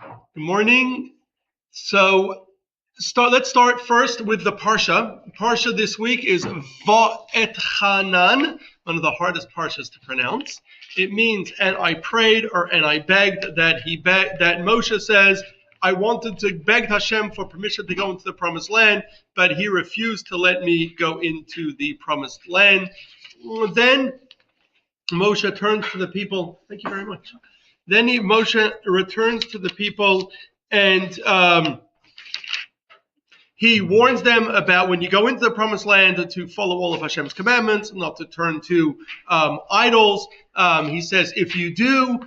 Good morning. Let's start first with the Parsha. Parsha this week is Va'etchanan, one of the hardest Parshas to pronounce. It means, and I prayed, and I begged, that Moshe says, I wanted to beg Hashem for permission to go into the promised land, but he refused to let me go into the promised land. Then Moshe turns to the people. Thank you very much. Then Moshe returns to the people and he warns them about when you go into the promised land to follow all of Hashem's commandments, not to turn to idols. He says, if you do,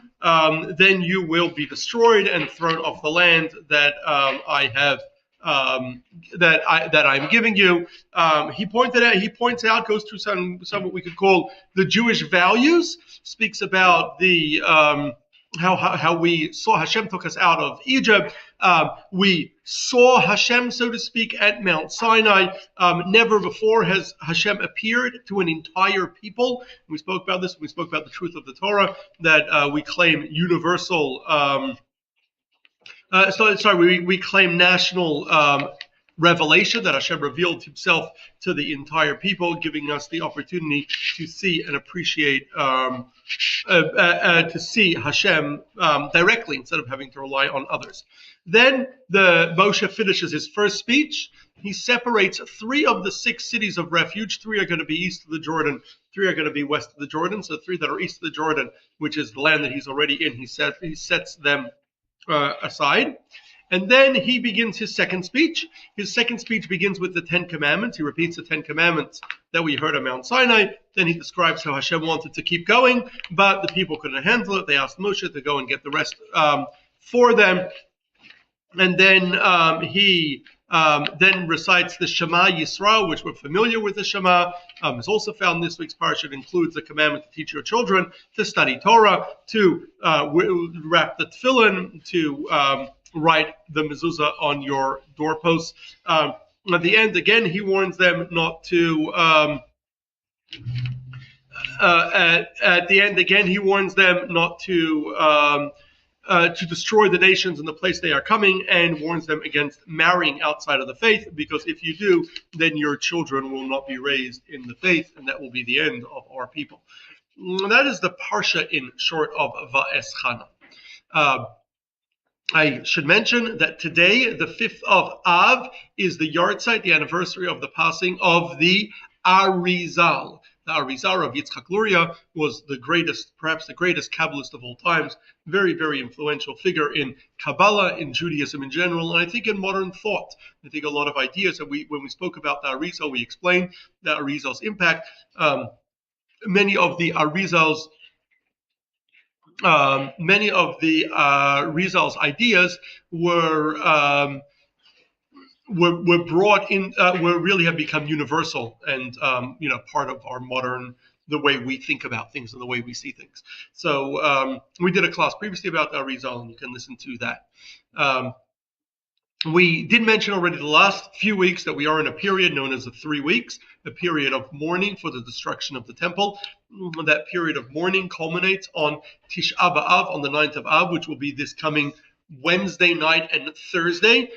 then you will be destroyed and thrown off the land that I'm giving you. He points out, goes through some what we could call the Jewish values, speaks about the how we saw Hashem took us out of Egypt. We saw Hashem, so to speak, at Mount Sinai. Never before has Hashem appeared to an entire people. We spoke about this. We spoke about the truth of the Torah, that we claim universal. We claim national revelation, that Hashem revealed himself to the entire people, giving us the opportunity to see and appreciate, to see Hashem directly instead of having to rely on others. Then the Moshe finishes his first speech. He separates 3 of the 6 cities of refuge. 3 are going to be east of the Jordan. 3 are going to be west of the Jordan. So 3 that are east of the Jordan, which is the land that he's already in, he sets them aside. And then he begins his second speech. His second speech begins with the 10 Commandments. He repeats the 10 Commandments that we heard on Mount Sinai. Then he describes how Hashem wanted to keep going, but the people couldn't handle it. They asked Moshe to go and get the rest for them. And then he then recites the Shema Yisrael, which we're familiar with the Shema. It's also found in this week's parsha. It includes the commandment to teach your children to study Torah, to wrap the tefillin, to write the mezuzah on your doorposts. At the end, again, he warns them not to. At the end, again, he warns them not to destroy the nations in the place they are coming, and warns them against marrying outside of the faith, because if you do, then your children will not be raised in the faith, and that will be the end of our people. That is the parsha in short of Va'eschanan. I should mention that today, the 5th of Av, is the yahrzeit, the anniversary of the passing of the Arizal. The Arizal of Yitzchak Luria was the greatest, perhaps the greatest Kabbalist of all times. Very, very influential figure in Kabbalah, in Judaism in general, and I think in modern thought. I think a lot of ideas that when we spoke about the Arizal, we explained the Arizal's impact. Many of the Arizal's ideas were brought in, really have become universal and part of our modern, the way we think about things and the way we see things. So we did a class previously about the Arizal, and you can listen to that. We did mention already the last few weeks that we are in a period known as the 3 weeks, a period of mourning for the destruction of the temple. That period of mourning culminates on Tisha B'Av, on the 9th of Av, which will be this coming Wednesday night and Thursday.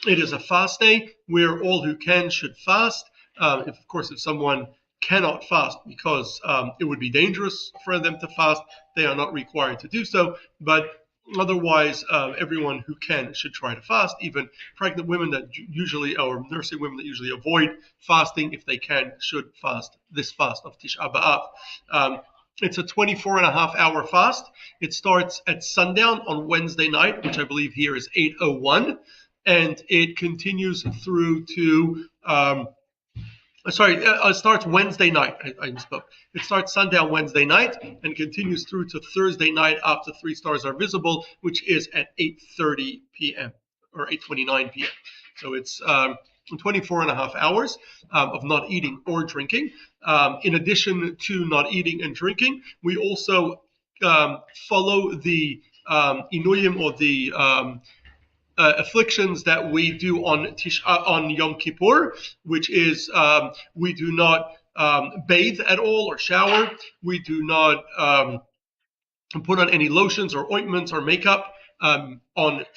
It is a fast day where all who can should fast. If someone cannot fast because it would be dangerous for them to fast, they are not required to do so. But otherwise, everyone who can should try to fast. Even pregnant women that usually, or nursing women that usually avoid fasting, if they can, should fast this fast of Tisha B'Av. It's a 24-and-a-half-hour fast. It starts at sundown on Wednesday night, which I believe here is 8:01, and it continues through to. It starts Wednesday night. I misspoke. It starts sundown Wednesday night and continues through to Thursday night after 3 stars are visible, which is at 8:30 p.m. or 8:29 p.m. So it's 24-and-a-half hours of not eating or drinking. In addition to not eating and drinking, we also follow the inuyim, or the afflictions that we do on Yom Kippur, which is we do not bathe at all or shower. We do not put on any lotions or ointments or makeup on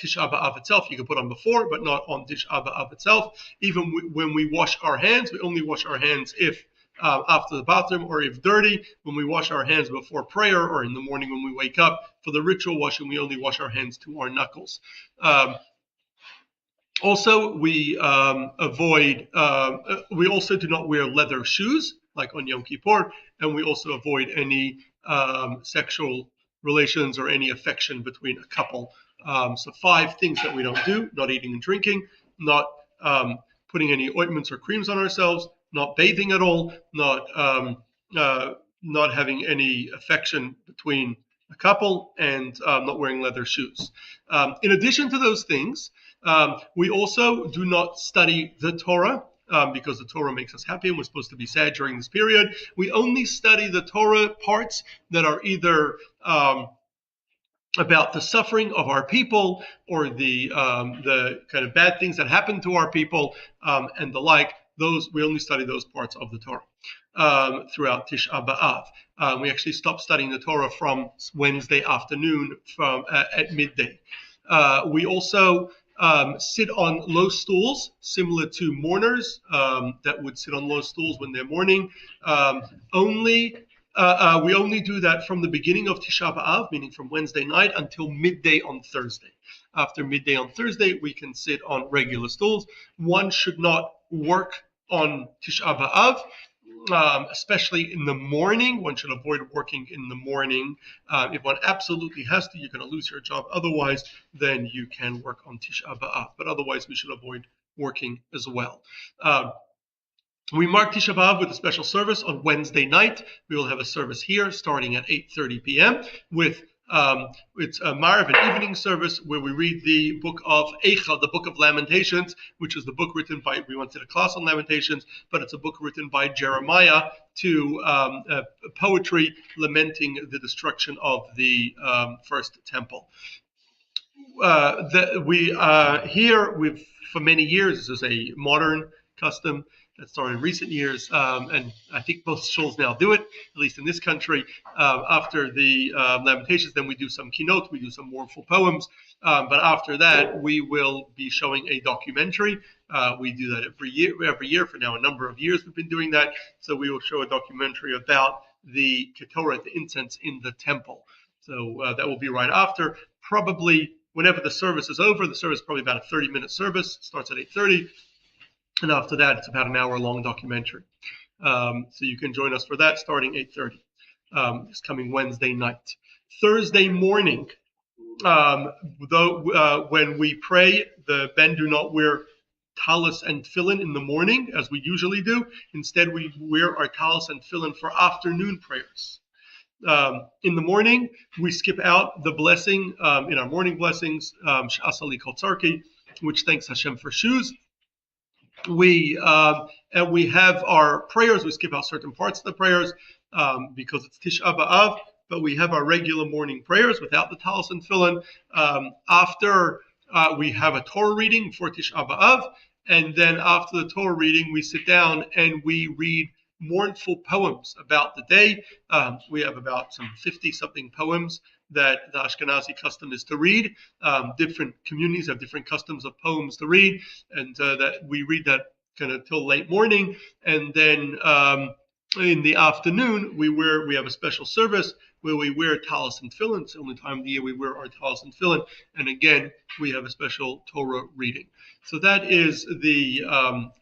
Tisha B'Av itself. You can put on before, but not on Tisha B'Av itself. Even when we wash our hands, we only wash our hands if after the bathroom or if dirty. When we wash our hands before prayer or in the morning when we wake up. For the ritual washing, we only wash our hands to our knuckles. Also, we we also do not wear leather shoes like on Yom Kippur, and we also avoid any sexual relations or any affection between a couple. So 5 things that we don't do: not eating and drinking, not putting any ointments or creams on ourselves, not bathing at all, not having any affection between a couple, and not wearing leather shoes. In addition to those things, we also do not study the Torah because the Torah makes us happy and we're supposed to be sad during this period. We only study the Torah parts that are either about the suffering of our people or the kind of bad things that happen to our people and the like. Those we only study those parts of the Torah throughout Tisha B'Av. We actually stopped studying the Torah from Wednesday afternoon at midday. We also sit on low stools, similar to mourners that would sit on low stools when they're mourning. We only do that from the beginning of Tisha B'Av, meaning from Wednesday night until midday on Thursday. After midday on Thursday, we can sit on regular stools. One should not work on Tisha B'Av, especially in the morning. One should avoid working in the morning. If one absolutely has to, you're going to lose your job. Otherwise, then you can work on Tisha B'Av. But otherwise, we should avoid working as well. We mark Tisha B'Av with a special service on Wednesday night. We will have a service here starting at 8:30 p.m. with it's a Marav, an evening service where we read the book of Eicha, the book of Lamentations, which is the book written by, we went to the class on Lamentations, but it's a book written by Jeremiah to poetry lamenting the destruction of the first temple. We've for many years, this is a modern custom that started in recent years, and I think most shuls now do it, at least in this country. After the Lamentations, then we do some keynote, we do some mournful poems, but after that, we will be showing a documentary. We do that every year for now a number of years we've been doing that, so we will show a documentary about the Ketoret, the incense in the temple. So that will be right after, probably whenever the service is over. The service is probably about a 30-minute service, starts at 8:30. And after that, it's about an hour-long documentary. So you can join us for that starting 8:30 this coming Wednesday night. Thursday morning, when we pray, the men do not wear talis and tefillin in the morning as we usually do. Instead, we wear our talis and tefillin for afternoon prayers. In the morning, we skip out the blessing in our morning blessings, Sh'asali Kol Tzarki, which thanks Hashem for shoes. We have our prayers. We skip out certain parts of the prayers because it's Tisha B'Av, but we have our regular morning prayers without the talis and tefillin. After we have a Torah reading for Tisha B'Av, and then after the Torah reading, we sit down and we read mournful poems about the day. We have about some 50-something poems that the Ashkenazi custom is to read. Different communities have different customs of poems to read, and that we read that kind of till late morning. And then in the afternoon, we have a special service where we wear talis and tefillin. It's the only time of the year we wear our talis and tefillin. And again, we have a special Torah reading. So that is the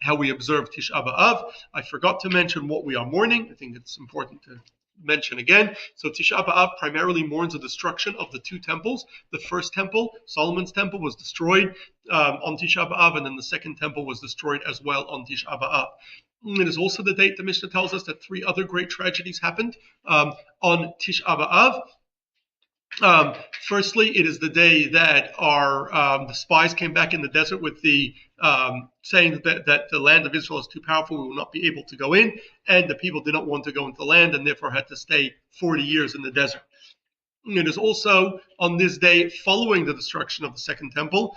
how we observe Tisha B'Av. I forgot to mention what we are mourning. I think it's important to mention again. So Tisha B'Av primarily mourns the destruction of the 2 temples. The first temple, Solomon's temple, was destroyed on Tisha B'Av, and then the second temple was destroyed as well on Tisha B'Av. It is also the date the Mishnah tells us that 3 other great tragedies happened on Tisha B'Av. Firstly, it is the day that the spies came back in the desert with the saying that the land of Israel is too powerful, we will not be able to go in, and the people did not want to go into the land and therefore had to stay 40 years in the desert. It is also on this day, following the destruction of the second temple,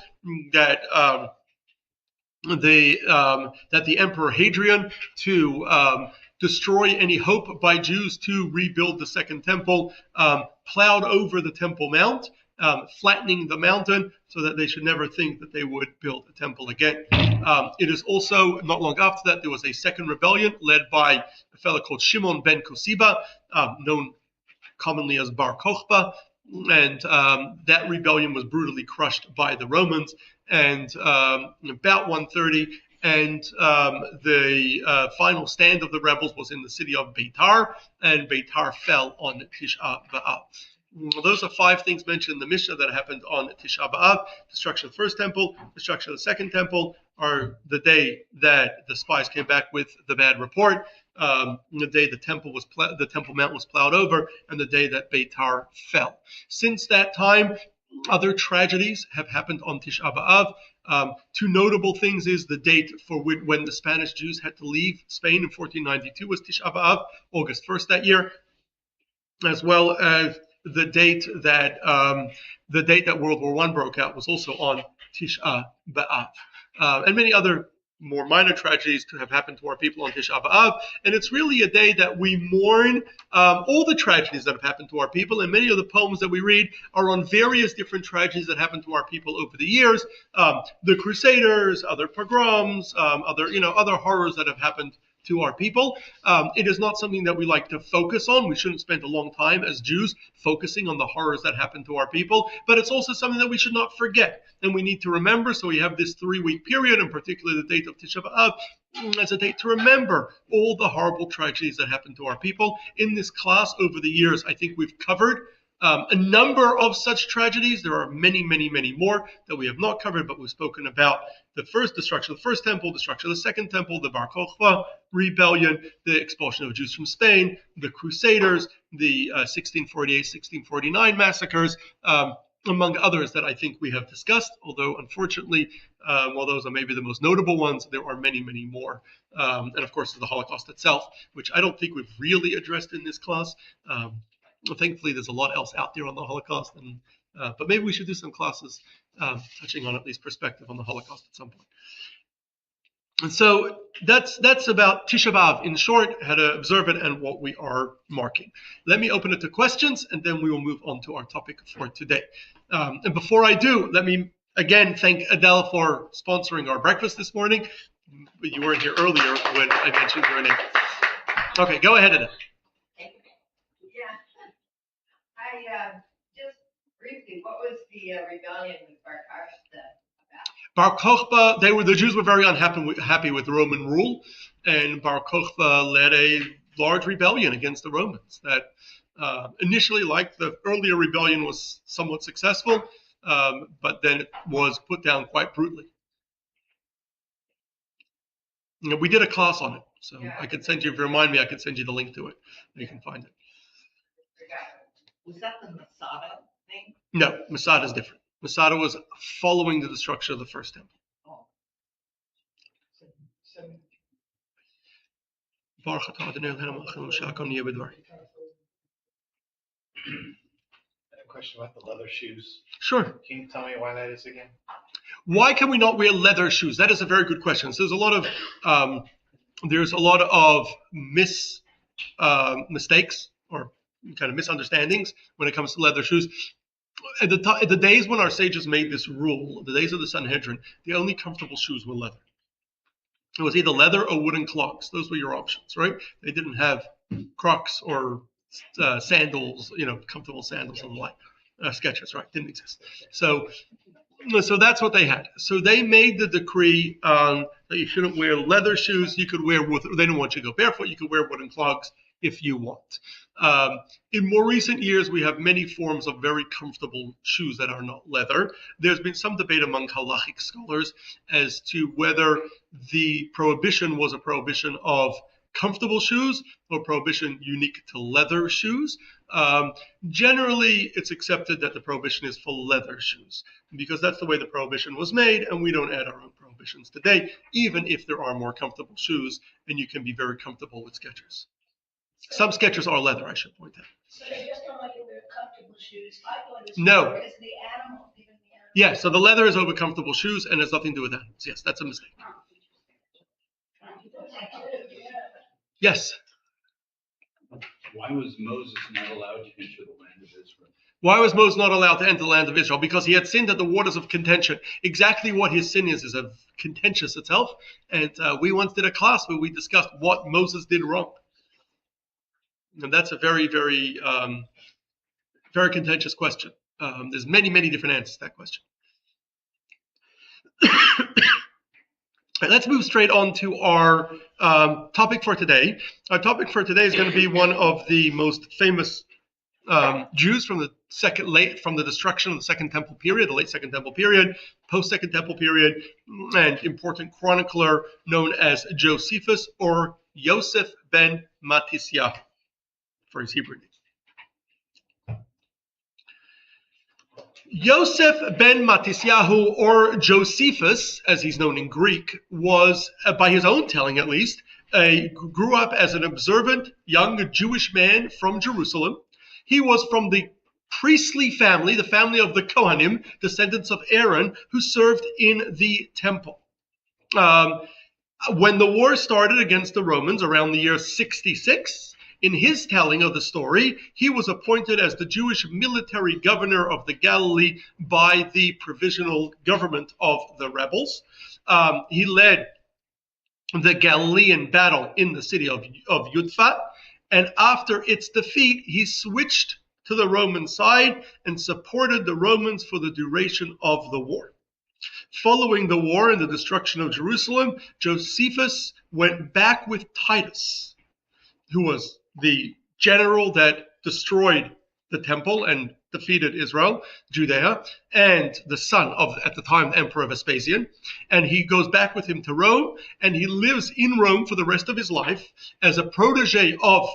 that the Emperor Hadrian, to destroy any hope by Jews to rebuild the second temple, plowed over the Temple Mount flattening the mountain so that they should never think that they would build a temple again. It is also, not long after that, there was a second rebellion led by a fellow called Shimon ben Kosiba, known commonly as Bar Kokhba, and that rebellion was brutally crushed by the Romans. And about 130, and the final stand of the rebels was in the city of Beitar, and Beitar fell on Tisha B'Av. Those are 5 things mentioned in the Mishnah that happened on Tisha B'Av: destruction of the first temple, destruction of the second temple, or the day that the spies came back with the bad report, the day the temple mount was plowed over, and the day that Beitar fell. Since that time, other tragedies have happened on Tisha B'Av. 2 notable things is the date for when the Spanish Jews had to leave Spain in 1492 was Tisha B'Av, August 1st that year, as well as the date that World War I broke out was also on Tisha B'Av, and many other more minor tragedies to have happened to our people on Tisha B'Av. And it's really a day that we mourn all the tragedies that have happened to our people, and many of the poems that we read are on various different tragedies that happened to our people over the years. The Crusaders, other pogroms, other horrors that have happened to our people. It is not something that we like to focus on. We shouldn't spend a long time as Jews focusing on the horrors that happened to our people, but it's also something that we should not forget, and we need to remember. So we have this 3-week period, and particularly the date of Tisha B'Av as a date to remember all the horrible tragedies that happened to our people. In this class over the years, I think we've covered a number of such tragedies. There are many, many, many more that we have not covered, but we've spoken about the first destruction of the first temple, destruction of the second temple, the Bar Kokhba rebellion, the expulsion of Jews from Spain, the Crusaders, the 1648-1649 massacres, among others that I think we have discussed, although unfortunately, while those are maybe the most notable ones, there are many, many more. And of course, the Holocaust itself, which I don't think we've really addressed in this class. Thankfully, there's a lot else out there on the Holocaust, but maybe we should do some classes touching on at least perspective on the Holocaust at some point. And so that's about Tisha B'Av in short, how to observe it and what we are marking. Let me open it to questions, and then we will move on to our topic for today. And before I do, let me again thank Adele for sponsoring our breakfast this morning. But you weren't here earlier when I mentioned your name. Okay, go ahead, Adele. Just briefly, what was the rebellion with Bar Kokhba about? Bar Kokhba, the Jews were very unhappy with Roman rule, and Bar Kokhba led a large rebellion against the Romans that initially, like the earlier rebellion, was somewhat successful, but then it was put down quite brutally. We did a class on it, so yeah, I could send you, if you remind me, I could send you the link to it. You can find it. Was that the Masada thing? No, Masada is different. Masada was following the destruction of the first temple. Oh. A question about the leather shoes. Sure. Can you tell me why that is again? Why can we not wear leather shoes? That is a very good question. So there's a lot of mistakes or kind of misunderstandings when it comes to leather shoes. At the days when our sages made this rule, the days of the Sanhedrin, the only comfortable shoes were leather. It was either leather or wooden clogs. Those were your options, right? They didn't have Crocs or sandals, comfortable sandals and the like. Skechers, right? Didn't exist. So that's what they had. So they made the decree that you shouldn't wear leather shoes. You could wear they didn't want you to go barefoot. You could wear wooden clogs if you want. In more recent years, we have many forms of very comfortable shoes that are not leather. There's been some debate among halachic scholars as to whether the prohibition was a prohibition of comfortable shoes or prohibition unique to leather shoes. Generally, it's accepted that the prohibition is for leather shoes because that's the way the prohibition was made, and we don't add our own prohibitions today, even if there are more comfortable shoes, and you can be very comfortable with Skechers. Some Skechers are leather, I should point out. So they just don't let you wear comfortable shoes. I thought it was no. Because the animal, even the animal. Yeah, so the leather is over comfortable shoes and has nothing to do with animals. Yes, that's a mistake. Yes. Why was Moses not allowed to enter the land of Israel? Why was Moses not allowed to enter the land of Israel? Because he had sinned at the waters of contention. Exactly what his sin is a contentious itself. And we once did a class where we discussed what Moses did wrong. And that's a very, very, very contentious question. There's many, many different answers to that question. Let's move straight on to our topic for today. Our topic for today is going to be one of the most famous Jews from the destruction of the Second Temple period, the late Second Temple period, post-Second Temple period, and important chronicler known as Josephus or Yosef ben Matisyahu for his Hebrew name. Yosef ben Matisyahu, or Josephus, as he's known in Greek, was, by his own telling at least, grew up as an observant young Jewish man from Jerusalem. He was from the priestly family, the family of the Kohanim, descendants of Aaron, who served in the temple. When the war started against the Romans around the year 66, in his telling of the story, he was appointed as the Jewish military governor of the Galilee by the provisional government of the rebels. He led the Galilean battle in the city of Yudfat, and after its defeat, he switched to the Roman side and supported the Romans for the duration of the war. Following the war and the destruction of Jerusalem, Josephus went back with Titus, who was the general that destroyed the temple and defeated Israel, Judea, and the son of, at the time, Emperor Vespasian. And he goes back with him to Rome, and he lives in Rome for the rest of his life as a protege of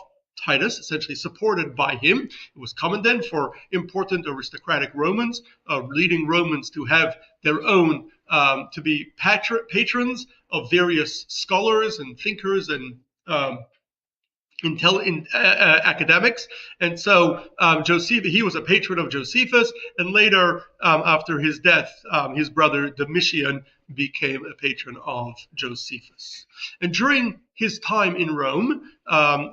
Titus, essentially supported by him. It was common then for important aristocratic Romans, leading Romans to have their own, to be patrons of various scholars and thinkers and academics. And so he was a patron of Josephus, and later, after his death, his brother Domitian became a patron of Josephus. And during his time in Rome,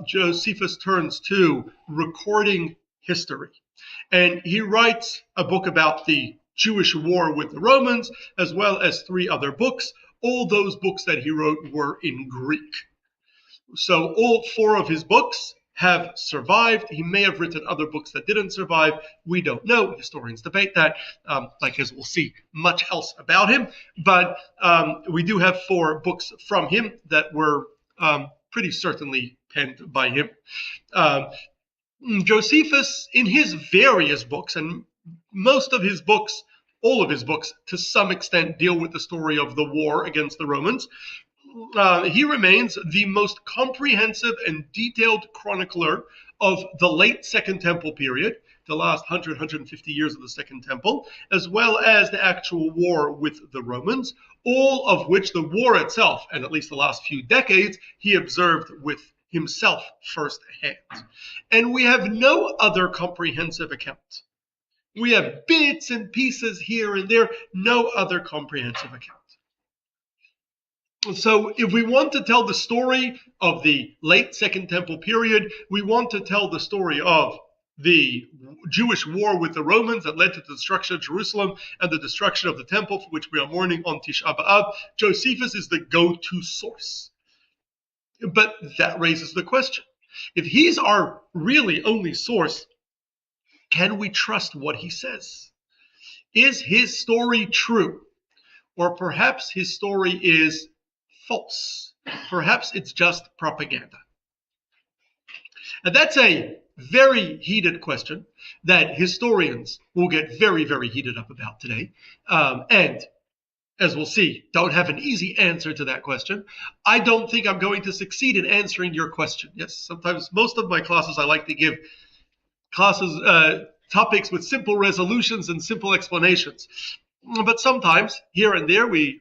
Josephus turns to recording history. And he writes a book about the Jewish war with the Romans, as well as 3 other books. All those books that he wrote were in Greek. So all 4 of his books have survived. He may have written other books that didn't survive. We don't know. Historians debate that, as we'll see much else about him. But we do have 4 books from him that were pretty certainly penned by him. Josephus, in his various books, and most of his books, all of his books, to some extent deal with the story of the war against the Romans. He remains the most comprehensive and detailed chronicler of the late Second Temple period, the last 150 years of the Second Temple, as well as the actual war with the Romans, all of which the war itself, and at least the last few decades, he observed with himself firsthand. And we have no other comprehensive account. We have bits and pieces here and there, no other comprehensive account. So if we want to tell the story of the late Second Temple period, we want to tell the story of the Jewish war with the Romans that led to the destruction of Jerusalem and the destruction of the temple, for which we are mourning on Tisha B'Av. Josephus is the go-to source. But that raises the question. If he's our really only source, can we trust what he says? Is his story true? Or perhaps his story is false. Perhaps it's just propaganda. And that's a very heated question that historians will get very, very heated up about today. And as we'll see, don't have an easy answer to that question. I don't think I'm going to succeed in answering your question. Yes, sometimes, most of my classes, I like to give topics with simple resolutions and simple explanations. But sometimes, here and there, we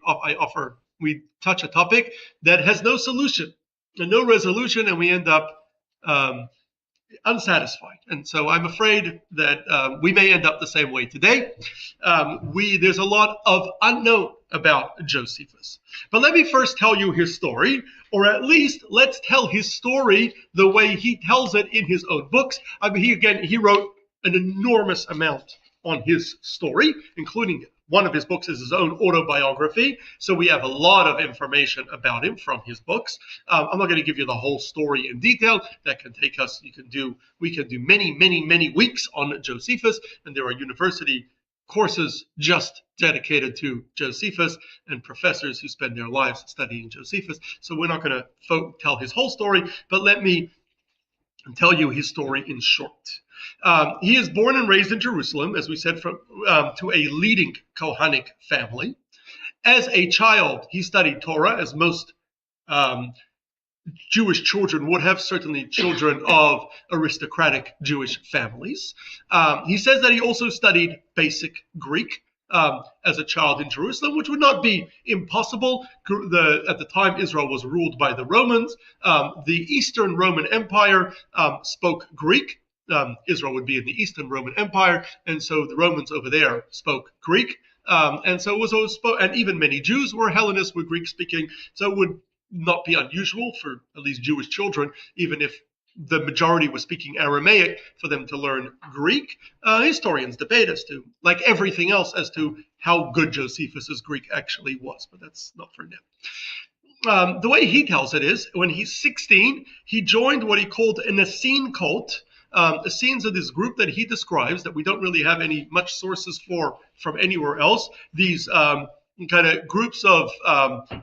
touch a topic that has no solution and no resolution, and we end up unsatisfied. And so I'm afraid that we may end up the same way today. There's a lot of unknown about Josephus. But let me first tell you his story, or at least let's tell his story the way he tells it in his own books. He wrote an enormous amount on his story, including one of his books is his own autobiography. So we have a lot of information about him from his books. I'm not going to give you the whole story in detail. That can take us, we can do many weeks on Josephus, and there are university courses just dedicated to Josephus and professors who spend their lives studying Josephus. So we're not going to tell his whole story, but let me tell you his story in short. He is born and raised in Jerusalem, as we said, to a leading Kohanic family. As a child, he studied Torah, as most Jewish children would have, certainly children of aristocratic Jewish families. He says that he also studied basic Greek as a child in Jerusalem, which would not be impossible. At the time, Israel was ruled by the Romans. The Eastern Roman Empire spoke Greek. Israel would be in the Eastern Roman Empire, and so the Romans over there spoke Greek. And so it was always and even many Jews were Hellenists, were Greek speaking. So it would not be unusual for at least Jewish children, even if the majority was speaking Aramaic, for them to learn Greek. Historians debate as to, like everything else, as to how good Josephus's Greek actually was, but that's not for now. The way he tells it is, when he's 16, he joined what he called an Essene cult. Essenes are this group that he describes that we don't really have any much sources for from anywhere else. These kind of groups of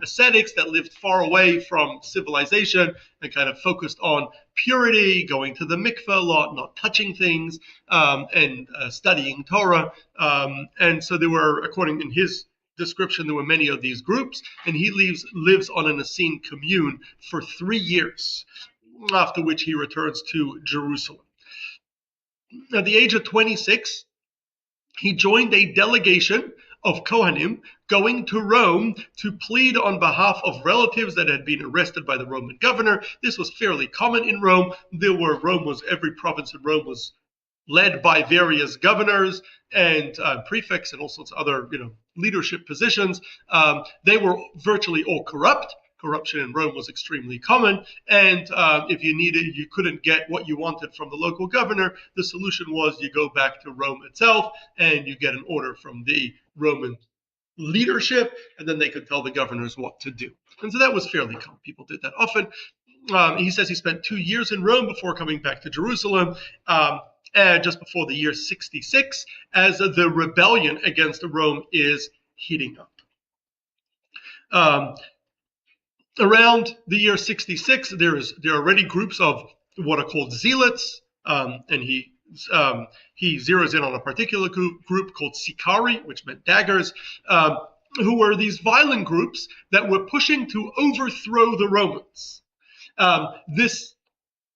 ascetics that lived far away from civilization and kind of focused on purity, going to the mikveh a lot, not touching things, and studying Torah. And so there were, according in his description, there were many of these groups, and he lives on an Essene commune for 3 years, after which he returns to Jerusalem. At the age of 26, he joined a delegation of Kohanim going to Rome to plead on behalf of relatives that had been arrested by the Roman governor. This was fairly common in Rome. Every province in Rome was led by various governors and prefects and all sorts of other leadership positions. They were virtually all corrupt. Corruption in Rome was extremely common, and if you couldn't get what you wanted from the local governor, the solution was you go back to Rome itself and you get an order from the Roman leadership, and then they could tell the governors what to do. And so that was fairly common. People did that often. He says he spent 2 years in Rome before coming back to Jerusalem, just before the year 66, as the rebellion against Rome is heating up. Around the year 66, there are already groups of what are called zealots, and he zeroes in on a particular group called Sicari, which meant daggers, who were these violent groups that were pushing to overthrow the Romans. This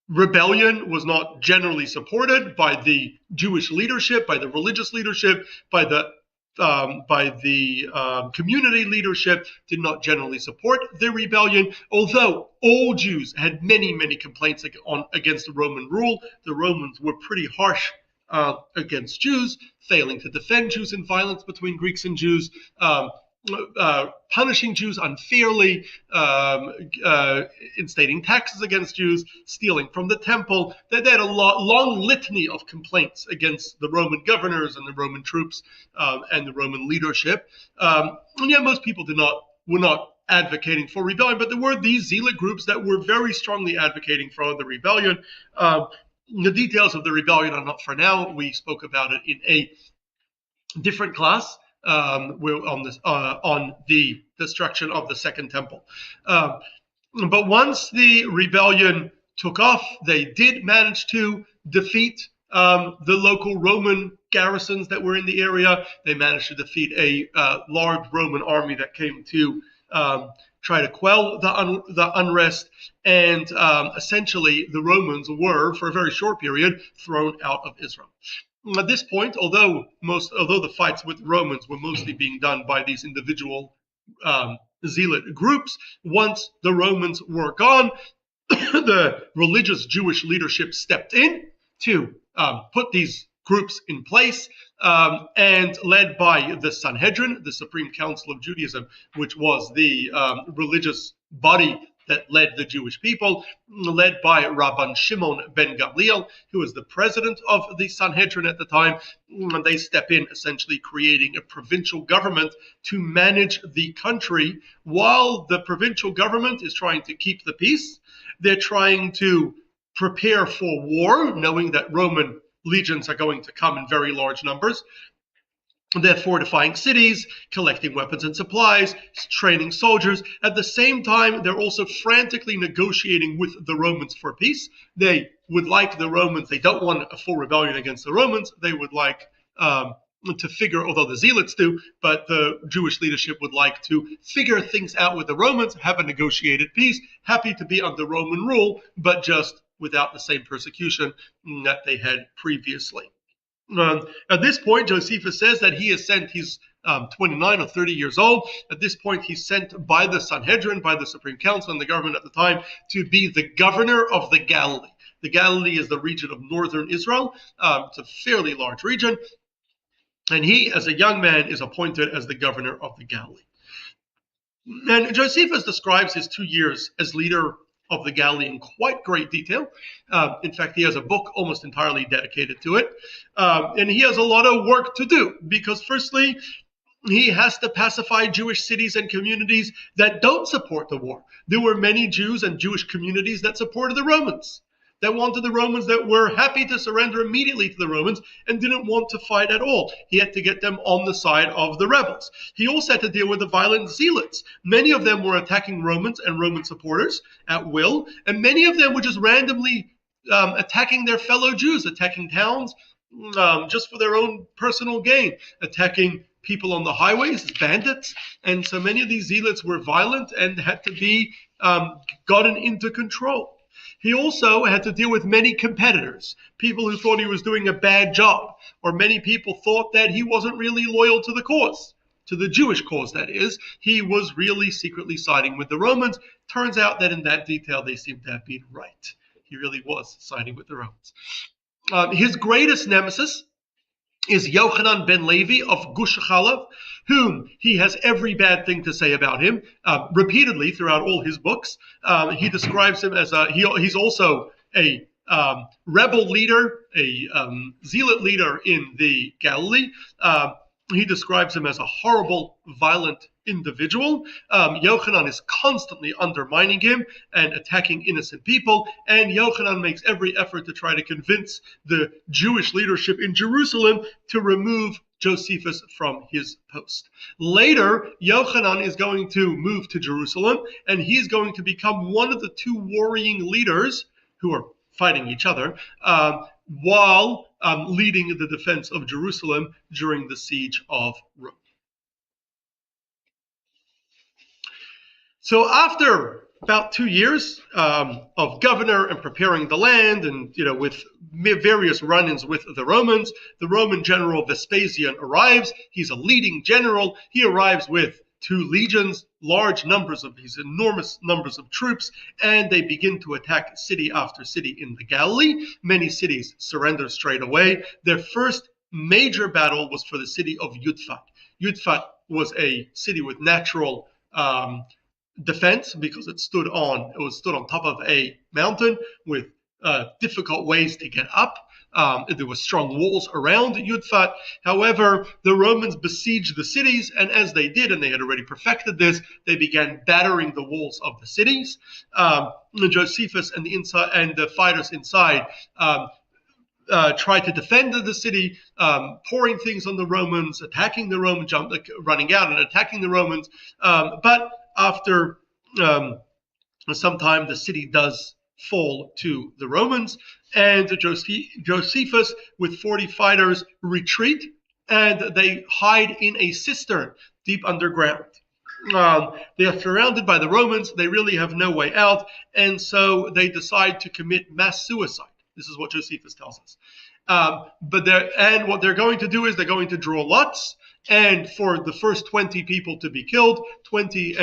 rebellion was not generally supported by the Jewish leadership, by the religious leadership, by the community leadership, did not generally support the rebellion, although all Jews had many complaints against the Roman rule. The Romans were pretty harsh against Jews, failing to defend Jews in violence between Greeks and Jews, punishing Jews unfairly, instating taxes against Jews, stealing from the temple. They had a long litany of complaints against the Roman governors and the Roman troops and the Roman leadership. And yet most people were not advocating for rebellion, but there were these zealot groups that were very strongly advocating for the rebellion. The details of the rebellion are not for now. We spoke about it in a different class. We're on the destruction of the Second Temple. But once the rebellion took off, they did manage to defeat the local Roman garrisons that were in the area. They managed to defeat a large Roman army that came to try to quell the unrest, and essentially the Romans were, for a very short period, thrown out of Israel. At this point, although the fights with the Romans were mostly being done by these individual zealot groups, once the Romans were gone, the religious Jewish leadership stepped in to put these groups in place, and led by the Sanhedrin, the Supreme Council of Judaism, which was the religious body that led the Jewish people, led by Rabban Shimon ben Gamliel, who was the president of the Sanhedrin at the time. And they step in, essentially creating a provincial government to manage the country. While the provincial government is trying to keep the peace, they're trying to prepare for war, knowing that Roman legions are going to come in very large numbers. They're fortifying cities, collecting weapons and supplies, training soldiers. At the same time, they're also frantically negotiating with the Romans for peace. They would like the Romans, they don't want a full rebellion against the Romans. They would like to figure, although the Zealots do, but the Jewish leadership would like to figure things out with the Romans, have a negotiated peace, happy to be under Roman rule, but just without the same persecution that they had previously. At this point, Josephus says that he is sent, he's 29 or 30 years old. At this point, he's sent by the Sanhedrin, by the Supreme Council and the government at the time, to be the governor of the Galilee. The Galilee is the region of northern Israel. It's a fairly large region. And he, as a young man, is appointed as the governor of the Galilee. And Josephus describes his 2 years as leader of the Galilee in quite great detail. In fact, he has a book almost entirely dedicated to it. And he has a lot of work to do because, firstly, he has to pacify Jewish cities and communities that don't support the war. There were many Jews and Jewish communities that supported the Romans, that wanted the Romans, that were happy to surrender immediately to the Romans and didn't want to fight at all. He had to get them on the side of the rebels. He also had to deal with the violent zealots. Many of them were attacking Romans and Roman supporters at will, and many of them were just randomly attacking their fellow Jews, attacking towns just for their own personal gain, attacking people on the highways as bandits. And so many of these zealots were violent and had to be gotten into control. He also had to deal with many competitors, people who thought he was doing a bad job, or many people thought that he wasn't really loyal to the cause, to the Jewish cause, that is. He was really secretly siding with the Romans. Turns out that in that detail, they seem to have been right. He really was siding with the Romans. His greatest nemesis is Yochanan ben Levi of Gush Chalav, whom he has every bad thing to say about him repeatedly throughout all his books. He describes him as he's also a rebel leader, a zealot leader in the Galilee. He describes him as a horrible, violent individual. Yochanan is constantly undermining him and attacking innocent people, and Yochanan makes every effort to try to convince the Jewish leadership in Jerusalem to remove Josephus from his post. Later, Yochanan is going to move to Jerusalem, and he's going to become one of the two warring leaders who are fighting each other, while leading the defense of Jerusalem during the siege of Rome. So after about 2 years of governor and preparing the land, and with various run-ins with the Roman general Vespasian arrives. He's a leading general. He arrives with 2 legions, these enormous numbers of troops, and they begin to attack city after city in the Galilee. Many cities surrender straight away. Their first major battle was for the city of Yudfat. Yudfat was a city with natural defense because it stood on top of a mountain with difficult ways to get up. There were strong walls around Yudfat. However, the Romans besieged the cities, and as they did, and they had already perfected this, they began battering the walls of the cities. Josephus and the fighters inside tried to defend the city, pouring things on the Romans, attacking the Romans, running out and attacking the Romans. But after some time, the city does fall to the Romans, and Josephus with 40 fighters retreat, and they hide in a cistern deep underground. They are surrounded by the Romans. They really have no way out, and so they decide to commit mass suicide. This is what Josephus tells us. What they're going to do is they're going to draw lots, and for the first 20 people to be killed, 20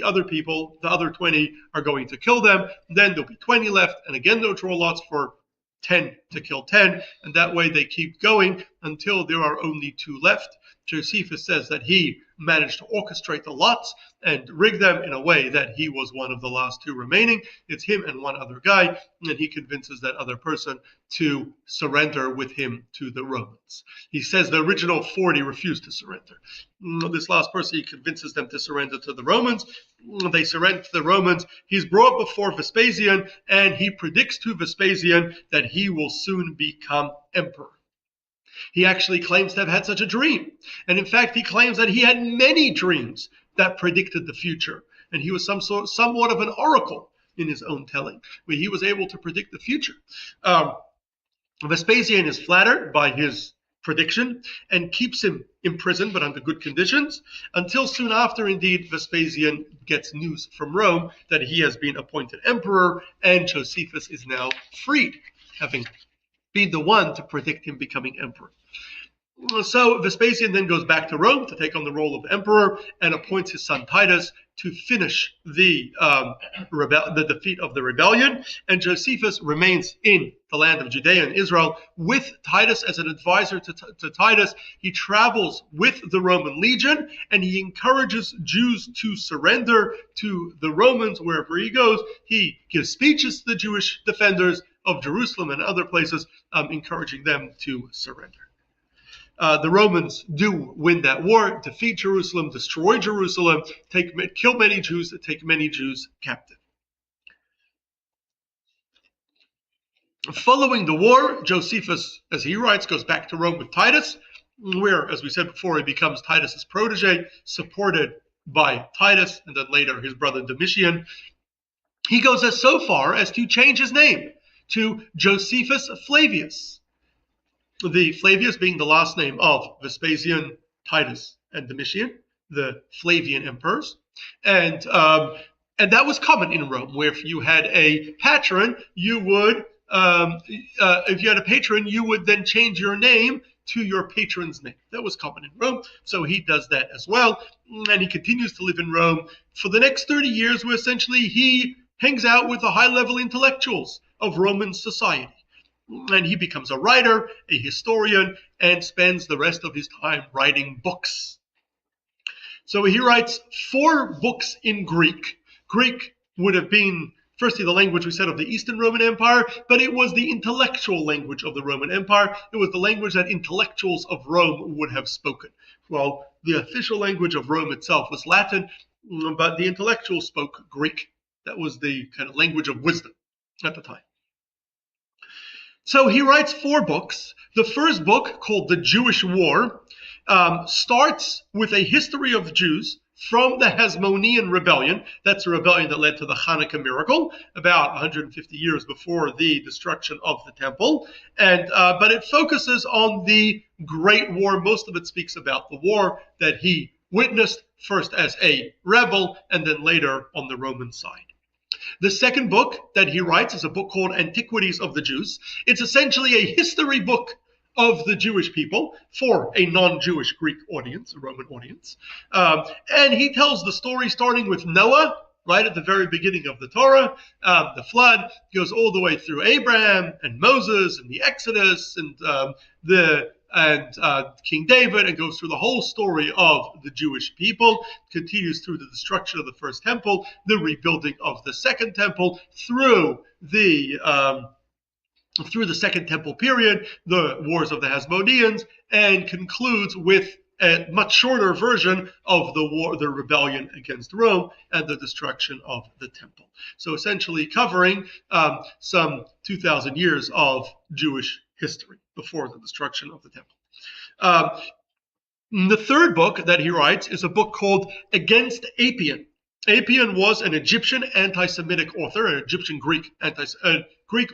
other people, the other 20 are going to kill them. Then there'll be 20 left, and again they'll draw lots for 10 to kill 10, and that way they keep going until there are only 2 left. Josephus says that he managed to orchestrate the lots and rig them in a way that he was one of the last two remaining. It's him and one other guy, and he convinces that other person to surrender with him to the Romans. He says the original 40 refused to surrender. This last person, he convinces them to surrender to the Romans. They surrender to the Romans. He's brought before Vespasian, and he predicts to Vespasian that he will soon become emperor. He actually claims to have had such a dream. And in fact, he claims that he had many dreams that predicted the future. And he was somewhat of an oracle in his own telling, where he was able to predict the future. Vespasian is flattered by his prediction and keeps him imprisoned, but under good conditions, until soon after, indeed, Vespasian gets news from Rome that he has been appointed emperor, and Josephus is now freed, having been the one to predict him becoming emperor. So Vespasian then goes back to Rome to take on the role of emperor and appoints his son Titus to finish the defeat of the rebellion. And Josephus remains in the land of Judea and Israel with Titus as an advisor to Titus. He travels with the Roman legion, and he encourages Jews to surrender to the Romans wherever he goes. He gives speeches to the Jewish defenders of Jerusalem and other places, encouraging them to surrender. The Romans do win that war, defeat Jerusalem, destroy Jerusalem, kill many Jews, take many Jews captive. Following the war, Josephus, as he writes, goes back to Rome with Titus, where, as we said before, he becomes Titus's protege, supported by Titus and then later his brother Domitian. He goes so far as to change his name to Josephus Flavius. The Flavius being the last name of Vespasian, Titus, and Domitian, the Flavian emperors. And that was common in Rome, where if you had a patron, you would then change your name to your patron's name. That was common in Rome. So he does that as well. And he continues to live in Rome for the next 30 years, where essentially he hangs out with the high-level intellectuals of Roman society. And he becomes a writer, a historian, and spends the rest of his time writing books. So he writes 4 books in Greek. Greek would have been, firstly, the language we said of the Eastern Roman Empire, but it was the intellectual language of the Roman Empire. It was the language that intellectuals of Rome would have spoken. Well, the official language of Rome itself was Latin, but the intellectuals spoke Greek. That was the kind of language of wisdom at the time. So he writes 4 books. The first book, called The Jewish War, starts with a history of the Jews from the Hasmonean rebellion. That's a rebellion that led to the Hanukkah miracle about 150 years before the destruction of the temple. But it focuses on the Great War. Most of it speaks about the war that he witnessed, first as a rebel and then later on the Roman side. The second book that he writes is a book called Antiquities of the Jews. It's essentially a history book of the Jewish people for a non-Jewish Greek audience, a Roman audience. And he tells the story starting with Noah, right at the very beginning of the Torah, the flood, goes all the way through Abraham and Moses and the Exodus and King David, and goes through the whole story of the Jewish people, continues through the destruction of the first temple, the rebuilding of the second temple, through the Second Temple period, the wars of the Hasmoneans, and concludes with a much shorter version of the rebellion against Rome and the destruction of the temple. So essentially covering some 2,000 years of Jewish history before the destruction of the temple. The third book that he writes is a book called Against Apion. Apion was an Egyptian anti-Semitic author, an Egyptian Greek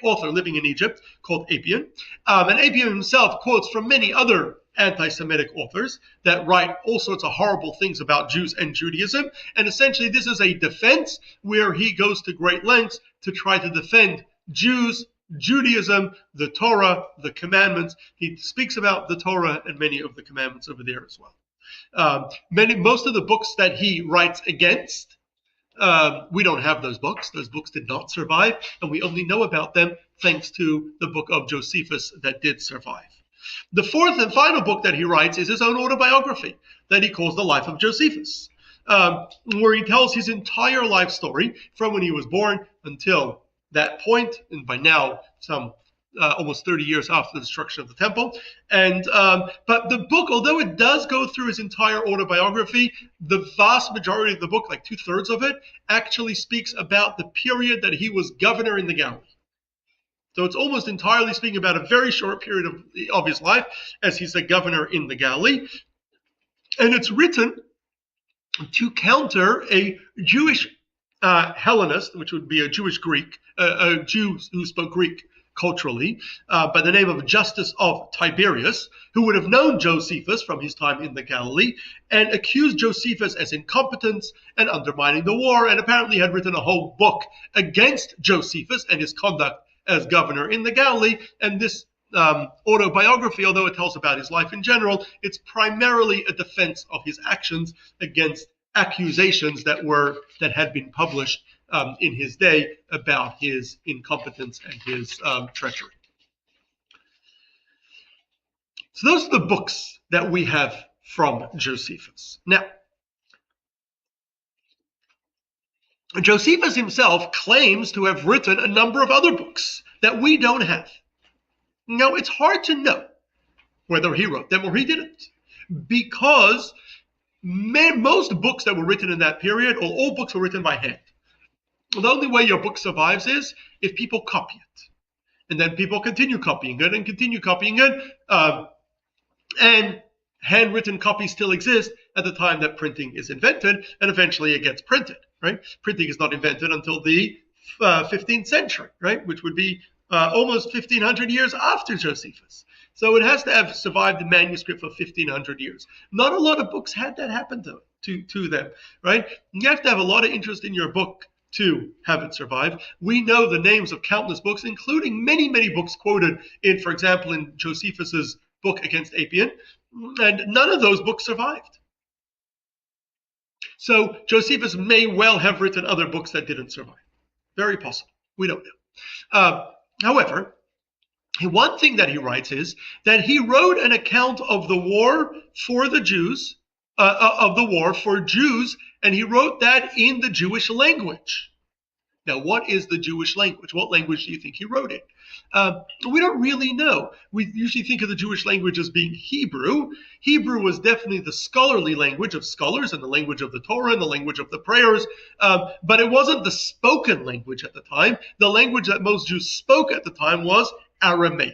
author living in Egypt called Apion. And Apion himself quotes from many other anti-Semitic authors that write all sorts of horrible things about Jews and Judaism. And essentially this is a defense where he goes to great lengths to try to defend Jews, Judaism, the Torah, the commandments. He speaks about the Torah and many of the commandments over there as well. Most of the books that he writes against, we don't have those books. Those books did not survive, and we only know about them thanks to the book of Josephus that did survive. The fourth and final book that he writes is his own autobiography that he calls The Life of Josephus, where he tells his entire life story from when he was born until that point, and by now some almost 30 years after the destruction of the temple. And but the book, although it does go through his entire autobiography, the vast majority of the book, like 2/3 of it, actually speaks about the period that he was governor in the Galilee. So it's almost entirely speaking about a very short period of his life as he's a governor in the Galilee. And it's written to counter a Jewish Hellenist, which would be a Jewish Greek, a Jew who spoke Greek culturally, by the name of Justus of Tiberias, who would have known Josephus from his time in the Galilee, and accused Josephus as incompetent and undermining the war, and apparently had written a whole book against Josephus and his conduct as governor in the Galilee. And this autobiography, although it tells about his life in general, it's primarily a defense of his actions against accusations that had been published in his day about his incompetence and his treachery. So those are the books that we have from Josephus. Now, Josephus himself claims to have written a number of other books that we don't have. Now, it's hard to know whether he wrote them or he didn't, because most books that were written in that period, or all books were written by hand. The only way your book survives is if people copy it. And then people continue copying it and continue copying it. And handwritten copies still exist at the time that printing is invented, and eventually it gets printed, right? Printing is not invented until the 15th century, right? Which would be almost 1,500 years after Josephus. So it has to have survived the manuscript for 1,500 years. Not a lot of books had that happen to them, right? You have to have a lot of interest in your book to have it survive. We know the names of countless books, including many, many books quoted in, for example, in Josephus's book against Apion, and none of those books survived. So Josephus may well have written other books that didn't survive. Very possible. We don't know. However, one thing that he writes is that he wrote an account of the war for the Jews, for Jews, and he wrote that in the Jewish language. Now, what is the Jewish language? What language do you think he wrote it? We don't really know. We usually think of the Jewish language as being Hebrew. Hebrew was definitely the scholarly language of scholars and the language of the Torah and the language of the prayers, but it wasn't the spoken language at the time. The language that most Jews spoke at the time was Aramaic.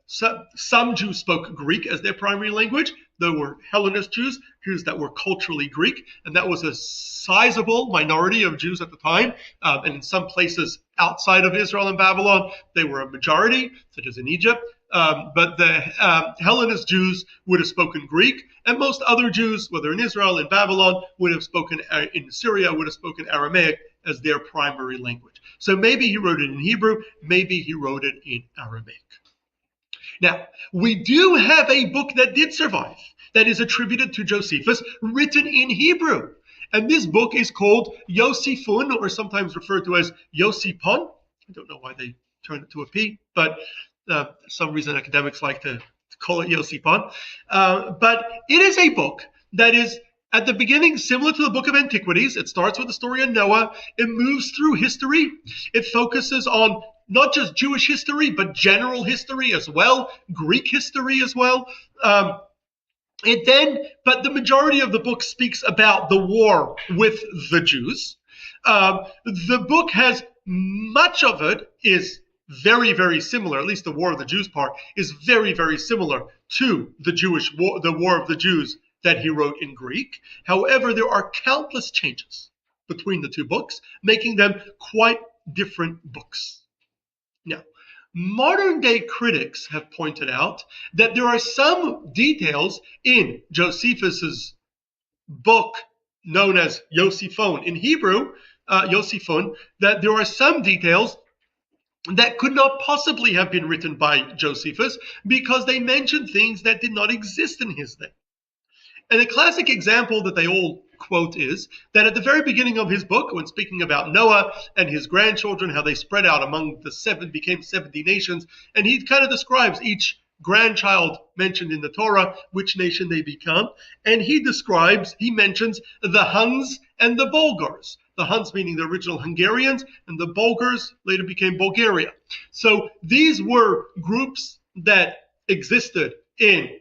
Some Jews spoke Greek as their primary language. There were Hellenist Jews that were culturally Greek, and that was a sizable minority of Jews at the time. And in some places outside of Israel and Babylon, they were a majority, such as in Egypt. But the Hellenist Jews would have spoken Greek, and most other Jews, whether in Israel, in Babylon, would have spoken, in Syria, would have spoken Aramaic as their primary language. So maybe he wrote it in Hebrew, maybe he wrote it in Aramaic. Now, we do have a book that did survive, that is attributed to Josephus, written in Hebrew. And this book is called Yosifun, or sometimes referred to as Yosipon. I don't know why they turned it to a P, but for some reason academics like to call it Yosipon. But it is a book that is, at the beginning, similar to the Book of Antiquities. It starts with the story of Noah. It moves through history. It focuses on not just Jewish history, but general history as well, Greek history as well. But the majority of the book speaks about the war with the Jews. The book has, much of it is very, very similar, at least the War of the Jews part, is very, very similar to the War of the Jews that he wrote in Greek. However, there are countless changes between the two books, making them quite different books. Now, modern day critics have pointed out that there are some details in Josephus's book known as Yosifon in Hebrew, Yosifun, that there are some details that could not possibly have been written by Josephus because they mention things that did not exist in his day. And a classic example that they all quote is that at the very beginning of his book, when speaking about Noah and his grandchildren, how they spread out among became 70 nations, and he kind of describes each grandchild mentioned in the Torah, which nation they become. And he mentions the Huns and the Bulgars. The Huns meaning the original Hungarians, and the Bulgars later became Bulgaria. So these were groups that existed in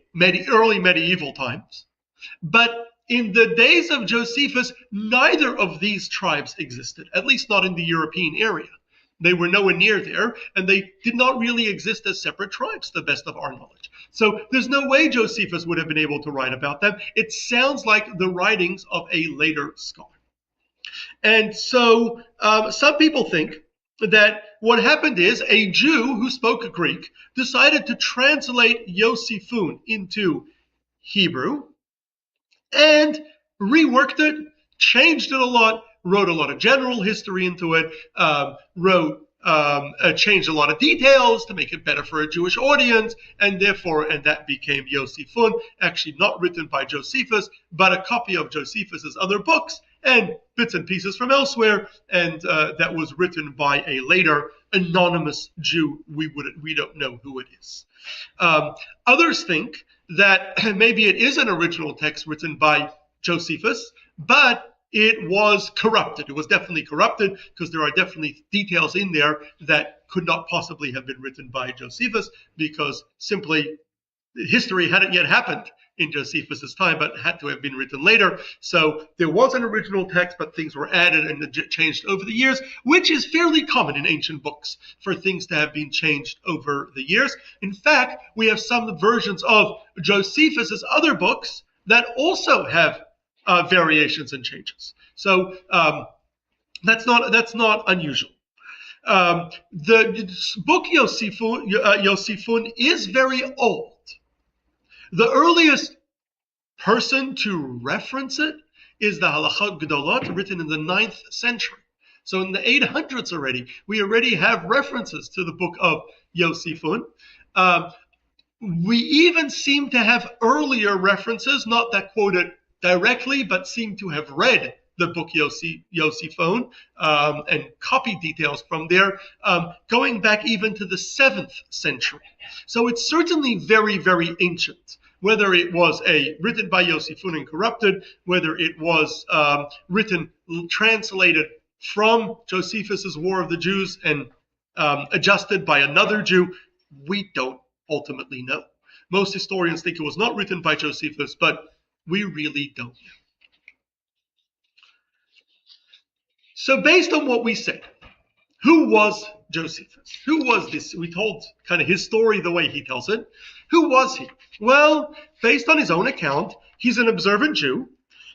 early medieval times. But in the days of Josephus, neither of these tribes existed, at least not in the European area. They were nowhere near there, and they did not really exist as separate tribes, to the best of our knowledge. So there's no way Josephus would have been able to write about them. It sounds like the writings of a later scholar. And so some people think that what happened is a Jew who spoke Greek decided to translate Josephus into Hebrew and reworked it, changed it a lot, wrote a lot of general history into it, changed a lot of details to make it better for a Jewish audience, and that became Josephus, actually not written by Josephus, but a copy of Josephus's other books and bits and pieces from elsewhere, and that was written by a later anonymous Jew. We don't know who it is. Others think that maybe it is an original text written by Josephus, but it was corrupted. It was definitely corrupted because there are definitely details in there that could not possibly have been written by Josephus, because simply history hadn't yet happened in Josephus's time, but had to have been written later. So there was an original text, but things were added and changed over the years, which is fairly common in ancient books for things to have been changed over the years. In fact, we have some versions of Josephus's other books that also have variations and changes. So that's not unusual. The book Josephus is very old. The earliest person to reference it is the Halachot Gedolot, written in the 9th century. So in the 800s already, we already have references to the book of Josephus. We even seem to have earlier references, not that quoted directly, but seem to have read the book Josephus and copy details from there, going back even to the 7th century. So it's certainly very, very ancient. Whether it was written by Josephus and corrupted, whether it was translated from Josephus's War of the Jews and adjusted by another Jew, we don't ultimately know. Most historians think it was not written by Josephus, but we really don't know. So based on what we said, who was Josephus? Who was this? We told kind of his story the way he tells it. Who was he? Well, based on his own account, he's an observant Jew.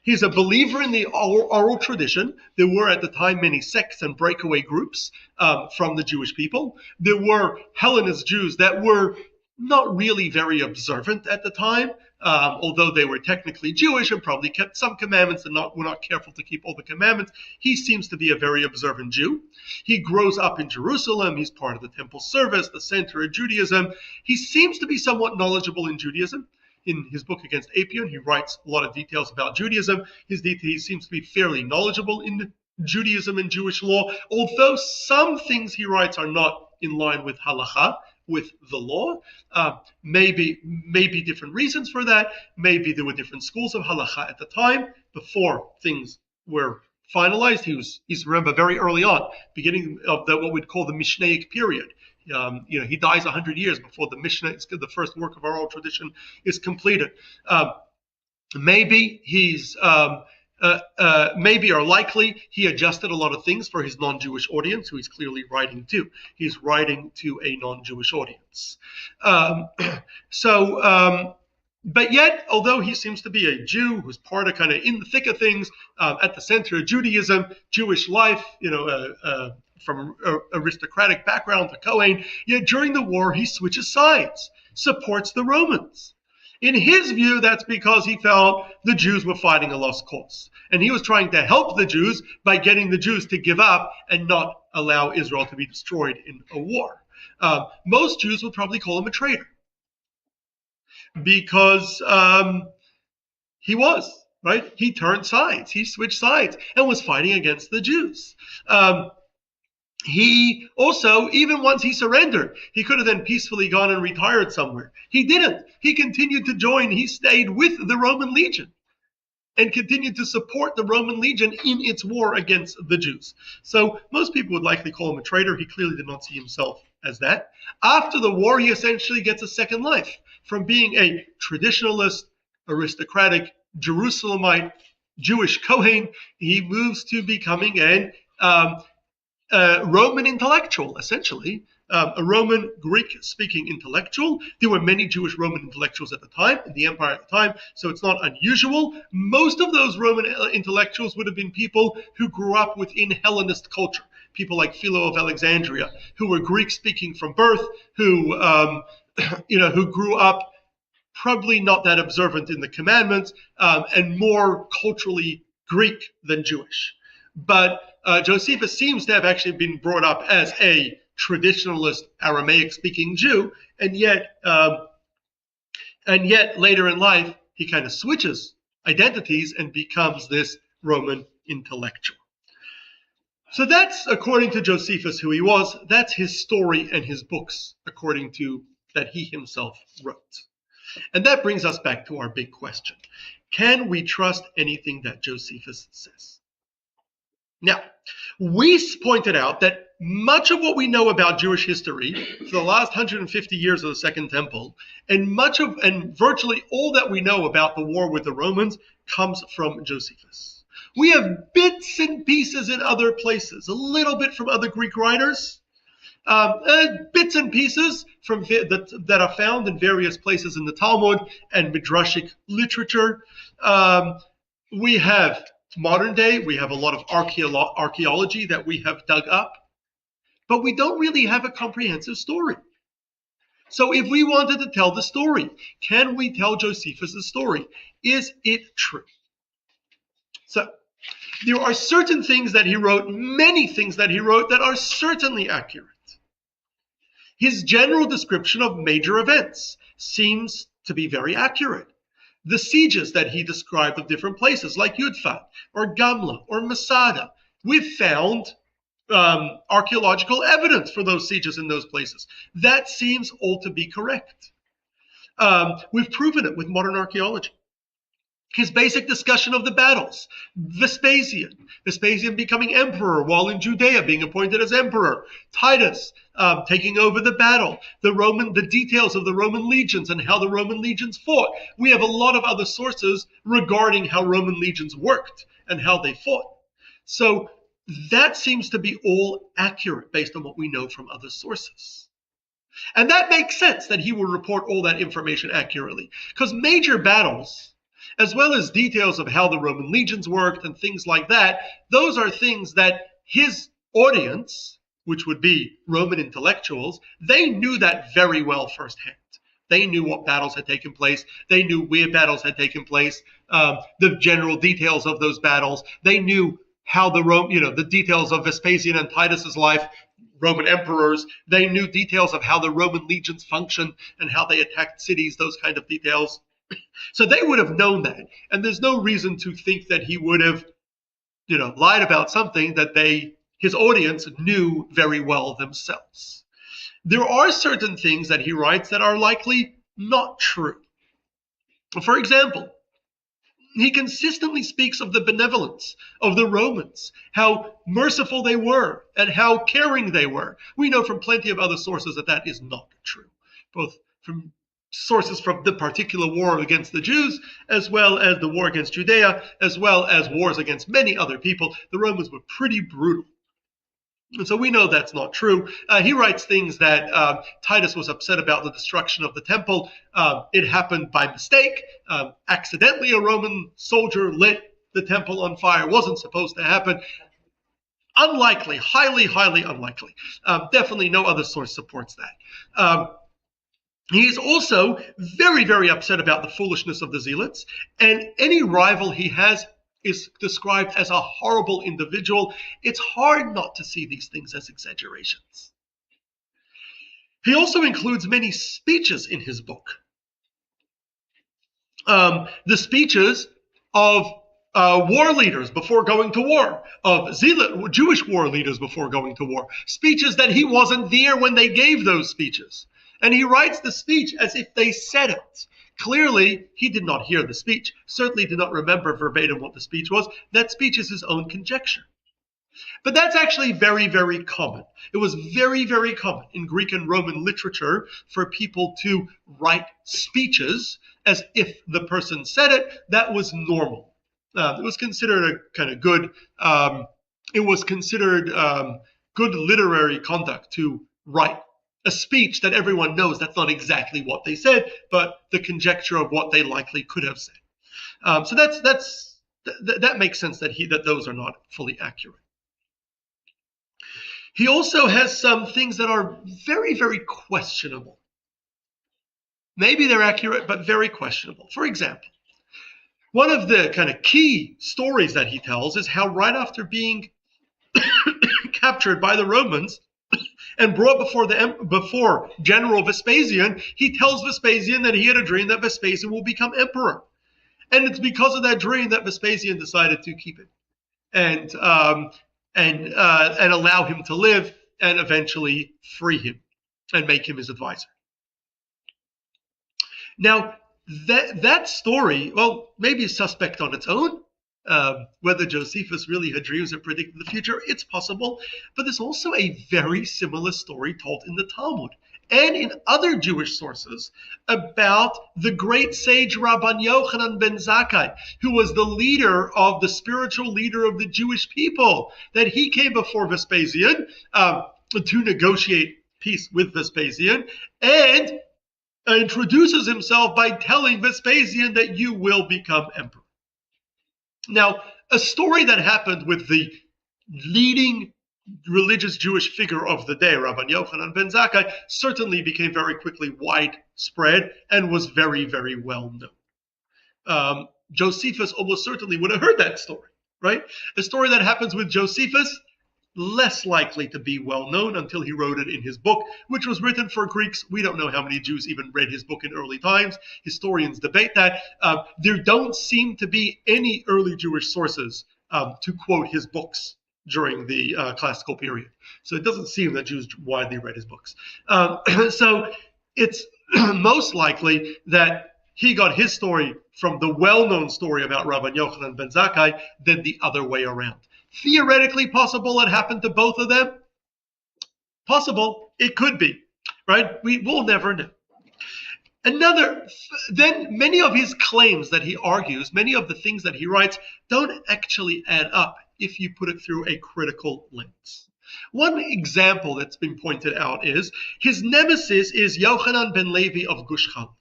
He's a believer in the oral tradition. There were at the time many sects and breakaway groups from the Jewish people. There were Hellenist Jews that were not really very observant at the time, although they were technically Jewish and probably kept some commandments and were not careful to keep all the commandments. He seems to be a very observant Jew. He grows up in Jerusalem. He's part of the temple service, the center of Judaism. He seems to be somewhat knowledgeable in Judaism. In his book Against Apion, he writes a lot of details about Judaism. He seems to be fairly knowledgeable in Judaism and Jewish law, although some things he writes are not in line with halacha, with the law. Maybe different reasons for that. Maybe there were different schools of halacha at the time before things were finalized. He's remember very early on, beginning of what we'd call the Mishnaic period. He dies 100 years before the Mishnah, the first work of our oral tradition, is completed. Maybe or likely he adjusted a lot of things for his non-Jewish audience, who he's clearly writing to. He's writing to a non-Jewish audience. But yet, although he seems to be a Jew who's part of kind of in the thick of things, at the center of Judaism, Jewish life, from aristocratic background to Kohen, yet during the war he switches sides, supports the Romans. In his view, that's because he felt the Jews were fighting a lost cause. And he was trying to help the Jews by getting the Jews to give up and not allow Israel to be destroyed in a war. Most Jews would probably call him a traitor, because he was, right? He turned sides. He switched sides and was fighting against the Jews. He also, even once he surrendered, he could have then peacefully gone and retired somewhere. He didn't. He continued to join. He stayed with the Roman legion and continued to support the Roman legion in its war against the Jews. So most people would likely call him a traitor. He clearly did not see himself as that. After the war, he essentially gets a second life. From being a traditionalist, aristocratic, Jerusalemite, Jewish Kohen, he moves to becoming an Roman intellectual, essentially, a Roman Greek-speaking intellectual. There were many Jewish Roman intellectuals at the time, in the empire at the time, so it's not unusual. Most of those Roman intellectuals would have been people who grew up within Hellenist culture, people like Philo of Alexandria, who were Greek-speaking from birth, who who grew up probably not that observant in the commandments, and more culturally Greek than Jewish. But Josephus seems to have actually been brought up as a traditionalist Aramaic-speaking Jew, and yet later in life he kind of switches identities and becomes this Roman intellectual. So that's, according to Josephus, who he was. That's his story and his books, according to that he himself wrote. And that brings us back to our big question. Can we trust anything that Josephus says? Now, we pointed out that much of what we know about Jewish history for the last 150 years of the Second Temple, and virtually all that we know about the war with the Romans comes from Josephus. We have bits and pieces in other places, a little bit from other Greek writers, bits and pieces from that are found in various places in the Talmud and Midrashic literature. We have modern day, we have a lot of archaeology that we have dug up, but we don't really have a comprehensive story. So if we wanted to tell the story, can we tell Josephus' story? Is it true? So there are certain things that he wrote, many things that he wrote that are certainly accurate. His general description of major events seems to be very accurate. The sieges that he described of different places, like Yudfat, or Gamla, or Masada, we've found archaeological evidence for those sieges in those places. That seems all to be correct. We've proven it with modern archaeology. His basic discussion of the battles, Vespasian becoming emperor while in Judea, being appointed as emperor, Titus taking over the battle, the details of the Roman legions and how the Roman legions fought. We have a lot of other sources regarding how Roman legions worked and how they fought. So that seems to be all accurate based on what we know from other sources. And that makes sense that he will report all that information accurately, because major battles, as well as details of how the Roman legions worked and things like that, those are things that his audience, which would be Roman intellectuals, they knew that very well firsthand. They knew what battles had taken place. They knew where battles had taken place, the general details of those battles. They knew how the details of Vespasian and Titus's life, Roman emperors. They knew details of how the Roman legions functioned and how they attacked cities, those kind of details. So they would have known that. And there's no reason to think that he would have, lied about something that his audience knew very well themselves. There are certain things that he writes that are likely not true. For example, he consistently speaks of the benevolence of the Romans, how merciful they were, and how caring they were. We know from plenty of other sources that is not true, both from sources from the particular war against the Jews, as well as the war against Judea, as well as wars against many other people. The Romans were pretty brutal. And so we know that's not true. He writes things that Titus was upset about the destruction of the temple. It happened by mistake. Accidentally, a Roman soldier lit the temple on fire. It wasn't supposed to happen. Unlikely, highly, highly unlikely. Definitely no other source supports that. He is also very, very upset about the foolishness of the Zealots, and any rival he has is described as a horrible individual. It's hard not to see these things as exaggerations. He also includes many speeches in his book. The speeches of war leaders before going to war, of Jewish war leaders before going to war, speeches that he wasn't there when they gave those speeches. And he writes the speech as if they said it. Clearly, he did not hear the speech, certainly did not remember verbatim what the speech was. That speech is his own conjecture. But that's actually very, very common. It was very, very common in Greek and Roman literature for people to write speeches as if the person said it. That was normal. It was considered a kind of good. It was considered good literary conduct to write a speech that everyone knows that's not exactly what they said, but the conjecture of what they likely could have said. So that makes sense that those are not fully accurate. He also has some things that are very, very questionable. Maybe they're accurate, but very questionable. For example, one of the kind of key stories that he tells is how right after being captured by the Romans and brought before General Vespasian, he tells Vespasian that he had a dream that Vespasian will become emperor. And it's because of that dream that Vespasian decided to keep it and allow him to live and eventually free him and make him his advisor. Now, that story, well, maybe is suspect on its own. Whether Josephus really had dreams that predicted the future, it's possible. But there's also a very similar story told in the Talmud and in other Jewish sources about the great sage Rabban Yochanan ben Zakkai, who was the spiritual leader of the Jewish people, that he came before Vespasian to negotiate peace with Vespasian and introduces himself by telling Vespasian that you will become emperor. Now, a story that happened with the leading religious Jewish figure of the day, Rabban Yochanan ben Zakkai, certainly became very quickly widespread and was very, very well known. Josephus almost certainly would have heard that story, right? A story that happens with Josephus, less likely to be well known until he wrote it in his book, which was written for Greeks. We don't know how many Jews even read his book in early times. Historians debate that. There don't seem to be any early Jewish sources to quote his books during the classical period. So it doesn't seem that Jews widely read his books. So it's most likely that he got his story from the well-known story about Rabban Yochanan ben Zakkai than the other way around. Theoretically possible it happened to both of them? Possible. It could be, right? We will never know. Then many of his claims that he argues, many of the things that he writes, don't actually add up if you put it through a critical lens. One example that's been pointed out is his nemesis is Yochanan ben Levi of Gush Chalef.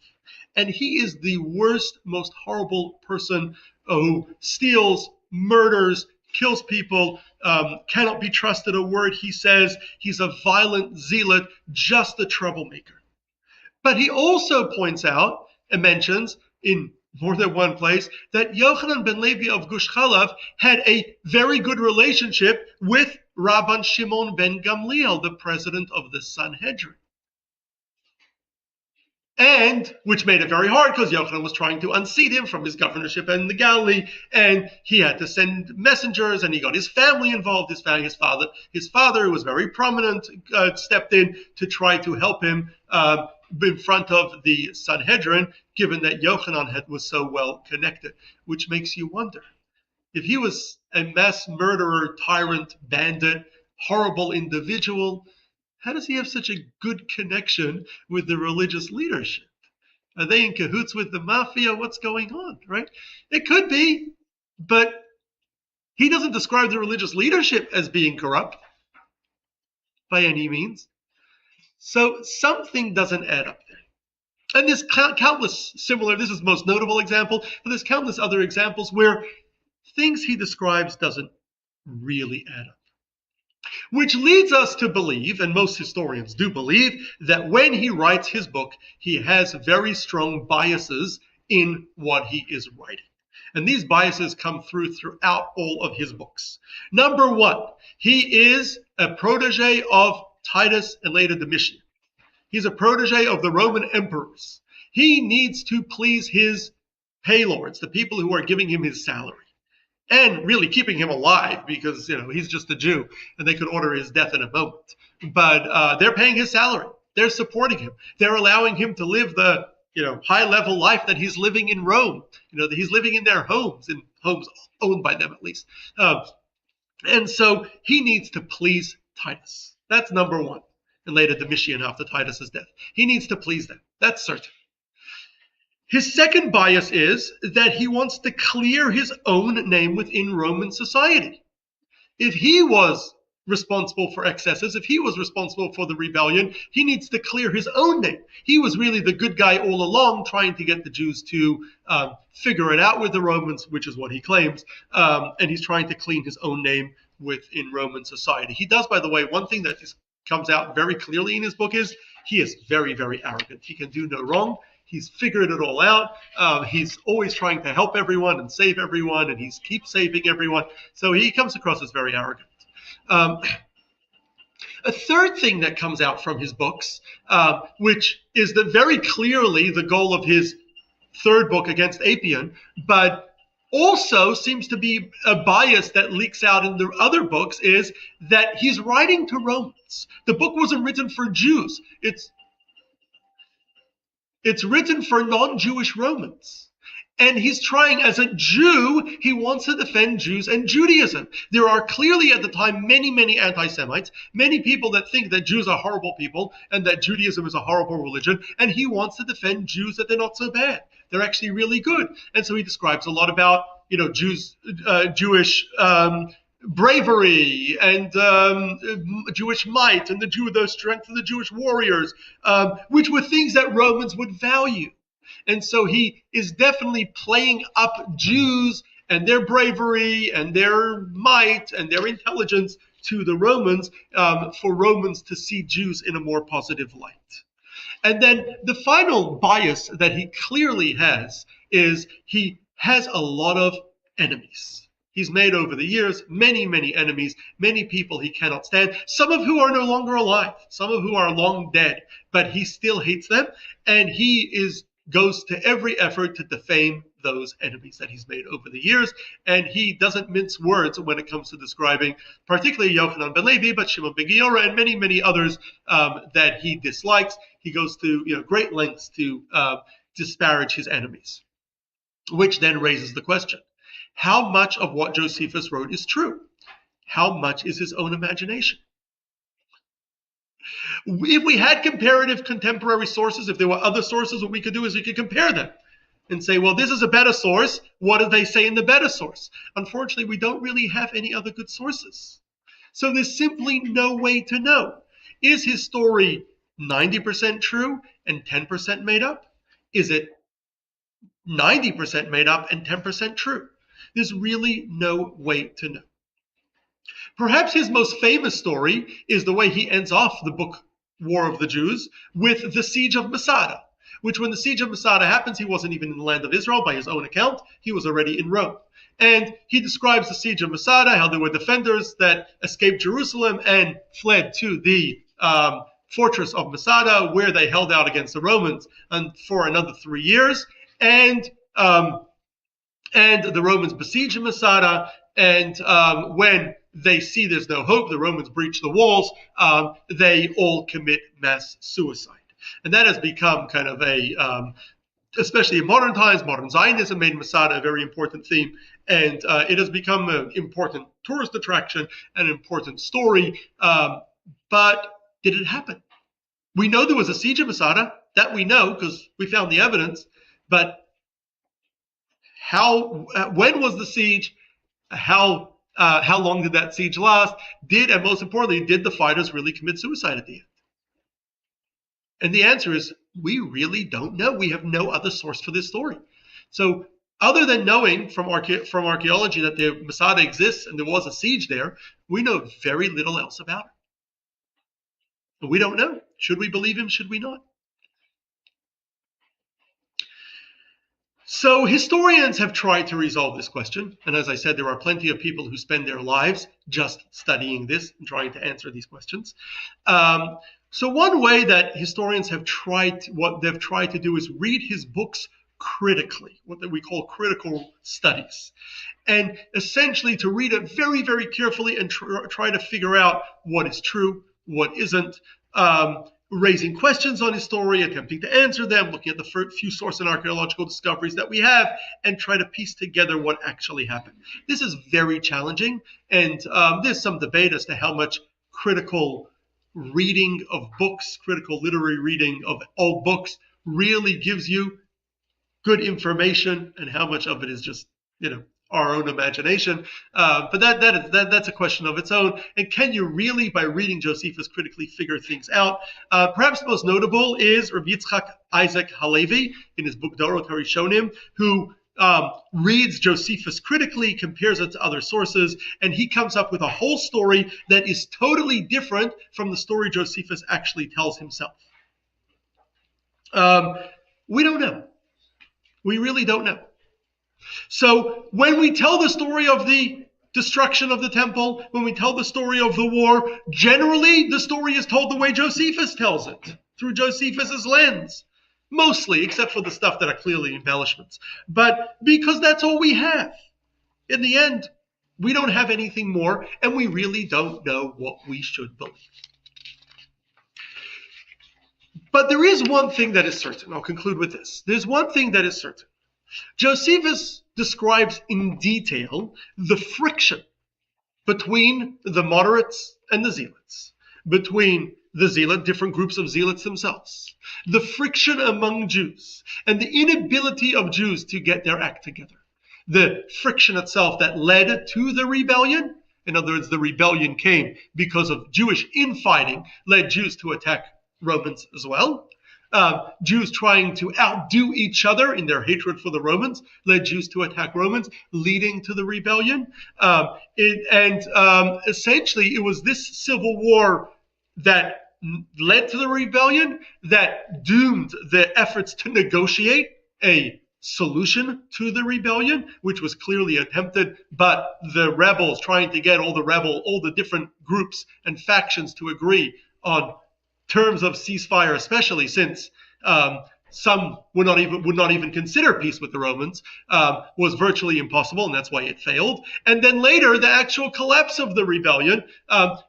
And he is the worst, most horrible person who steals, murders, kills people, cannot be trusted a word he says. He's a violent zealot, just a troublemaker. But he also points out and mentions in more than one place that Yochanan ben Levi of Gush Chalef had a very good relationship with Rabban Shimon ben Gamliel, the president of the Sanhedrin. And which made it very hard because Yochanan was trying to unseat him from his governorship in the Galilee, and he had to send messengers, and he got his family involved. His father, who was very prominent, stepped in to try to help him in front of the Sanhedrin, given that Yochanan was so well connected. Which makes you wonder, if he was a mass murderer, tyrant, bandit, horrible individual, how does he have such a good connection with the religious leadership? Are they in cahoots with the mafia? What's going on, right? It could be, but he doesn't describe the religious leadership as being corrupt by any means. So something doesn't add up there. And there's countless similar, this is the most notable example, but there's countless other examples where things he describes doesn't really add up. Which leads us to believe, and most historians do believe, that when he writes his book, he has very strong biases in what he is writing. And these biases come throughout all of his books. Number one, he is a protege of Titus and later Domitian. He's a protege of the Roman emperors. He needs to please his paylords, the people who are giving him his salary. and really keeping him alive because, he's just a Jew and they could order his death in a moment. But they're paying his salary. They're supporting him. They're allowing him to live the, high level life that he's living in Rome. That he's living in their homes, in homes owned by them at least. And so he needs to please Titus. That's number one. And later Domitian after Titus's death. He needs to please them. That's certain. His second bias is that he wants to clear his own name within Roman society. If he was responsible for excesses, if he was responsible for the rebellion, he needs to clear his own name. He was really the good guy all along, trying to get the Jews to figure it out with the Romans, which is what he claims, and he's trying to clean his own name within Roman society. He does, by the way, one thing that comes out very clearly in his book is he is very, very arrogant. He can do no wrong. He's figured it all out. He's always trying to help everyone and save everyone, and he keeps saving everyone. So he comes across as very arrogant. A third thing that comes out from his books, which is very clearly the goal of his third book against Apion, but also seems to be a bias that leaks out in the other books, is that he's writing to Romans. The book wasn't written for Jews. It's written for non-Jewish Romans. And he's trying, as a Jew, he wants to defend Jews and Judaism. There are clearly at the time many, many anti-Semites, many people that think that Jews are horrible people and that Judaism is a horrible religion. And he wants to defend Jews that they're not so bad. They're actually really good. And so he describes a lot about, Jewish bravery and Jewish might and the strength of the Jewish warriors, which were things that Romans would value. And so he is definitely playing up Jews and their bravery and their might and their intelligence to the Romans, for Romans to see Jews in a more positive light. And then the final bias that he clearly has is he has a lot of enemies. He's made over the years many, many enemies, many people he cannot stand, some of who are no longer alive, some of who are long dead, but he still hates them, and he goes to every effort to defame those enemies that he's made over the years, and he doesn't mince words when it comes to describing particularly Yochanan ben Levi, but Shimon ben Giora and many, many others that he dislikes. He goes to great lengths to disparage his enemies, which then raises the question, how much of what Josephus wrote is true? How much is his own imagination? If we had comparative contemporary sources, if there were other sources, what we could do is we could compare them and say, well, this is a better source. What do they say in the better source? Unfortunately, we don't really have any other good sources. So there's simply no way to know. Is his story 90% true and 10% made up? Is it 90% made up and 10% true? There's really no way to know. Perhaps his most famous story is the way he ends off the book War of the Jews with the siege of Masada, which when the siege of Masada happens, he wasn't even in the land of Israel by his own account. He was already in Rome. And he describes the siege of Masada, how there were defenders that escaped Jerusalem and fled to the fortress of Masada, where they held out against the Romans for another 3 years. And the Romans besiege Masada, and when they see there's no hope, the Romans breach the walls, they all commit mass suicide. And that has become kind of especially in modern times, modern Zionism made Masada a very important theme, and it has become an important tourist attraction, an important story. But did it happen? We know there was a siege of Masada, that we know because we found the evidence, but when was the siege? How long did that siege last? And most importantly, did the fighters really commit suicide at the end? And the answer is, we really don't know. We have no other source for this story. So other than knowing from archaeology that the Masada exists and there was a siege there, we know very little else about it. And we don't know. Should we believe him? Should we not? So historians have tried to resolve this question. And as I said, there are plenty of people who spend their lives just studying this and trying to answer these questions. So one way that historians have tried to do is read his books critically, what we call critical studies. And essentially to read it very, very carefully and try to figure out what is true, what isn't, raising questions on his story, attempting to answer them, looking at the few source and archaeological discoveries that we have, and try to piece together what actually happened. This is very challenging, and there's some debate as to how much critical reading of books, critical literary reading of old books really gives you good information, and how much of it is just, our own imagination. But that's a question of its own. And can you really, by reading Josephus critically, figure things out? Perhaps most notable is Rabbi Yitzchak Isaac Halevi in his book Dorot HaRishonim, who reads Josephus critically, compares it to other sources, and he comes up with a whole story that is totally different from the story Josephus actually tells himself. We don't know. We really don't know. So when we tell the story of the destruction of the temple, when we tell the story of the war, generally the story is told the way Josephus tells it, through Josephus's lens. Mostly, except for the stuff that are clearly embellishments. But because that's all we have. In the end, we don't have anything more, and we really don't know what we should believe. But there is one thing that is certain. I'll conclude with this. There's one thing that is certain. Josephus describes in detail the friction between the moderates and the zealots, between the different groups of zealots themselves, the friction among Jews, and the inability of Jews to get their act together. The friction itself that led to the rebellion, in other words, the rebellion came because of Jewish infighting, led Jews to attack Romans as well. Jews trying to outdo each other in their hatred for the Romans led Jews to attack Romans, leading to the rebellion. Essentially, it was this civil war that led to the rebellion that doomed the efforts to negotiate a solution to the rebellion, which was clearly attempted, but the rebels trying to get all the different groups and factions to agree on terms of ceasefire, especially since some would not even consider peace with the Romans, was virtually impossible, and that's why it failed. And then later, the actual collapse of the rebellion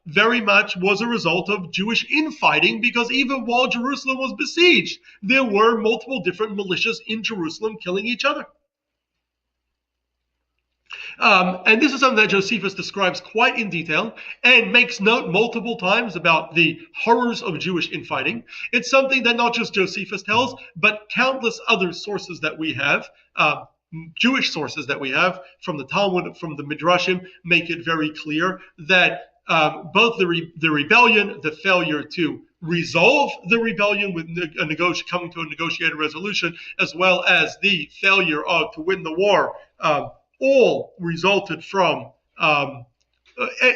very much was a result of Jewish infighting, because even while Jerusalem was besieged, there were multiple different militias in Jerusalem killing each other. And this is something that Josephus describes quite in detail and makes note multiple times about the horrors of Jewish infighting. It's something that not just Josephus tells, but countless other sources that we have, Jewish sources that we have from the Talmud, from the Midrashim, make it very clear that both the rebellion, the failure to resolve the rebellion with coming to a negotiated resolution, as well as the failure to win the war, all resulted from,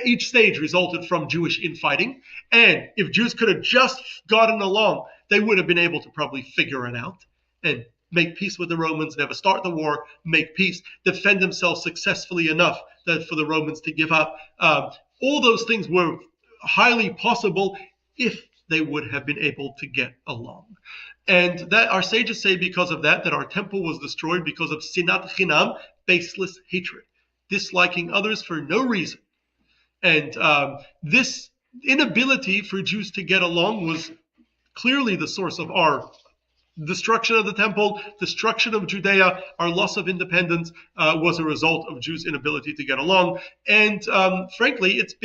each stage resulted from Jewish infighting. And if Jews could have just gotten along, they would have been able to probably figure it out and make peace with the Romans, never start the war, make peace, defend themselves successfully enough that for the Romans to give up. All those things were highly possible if they would have been able to get along. And that our sages say because of that our temple was destroyed because of sinat chinam, baseless hatred, disliking others for no reason. And this inability for Jews to get along was clearly the source of our destruction of the temple, destruction of Judea. Our loss of independence was a result of Jews' inability to get along. And frankly, it's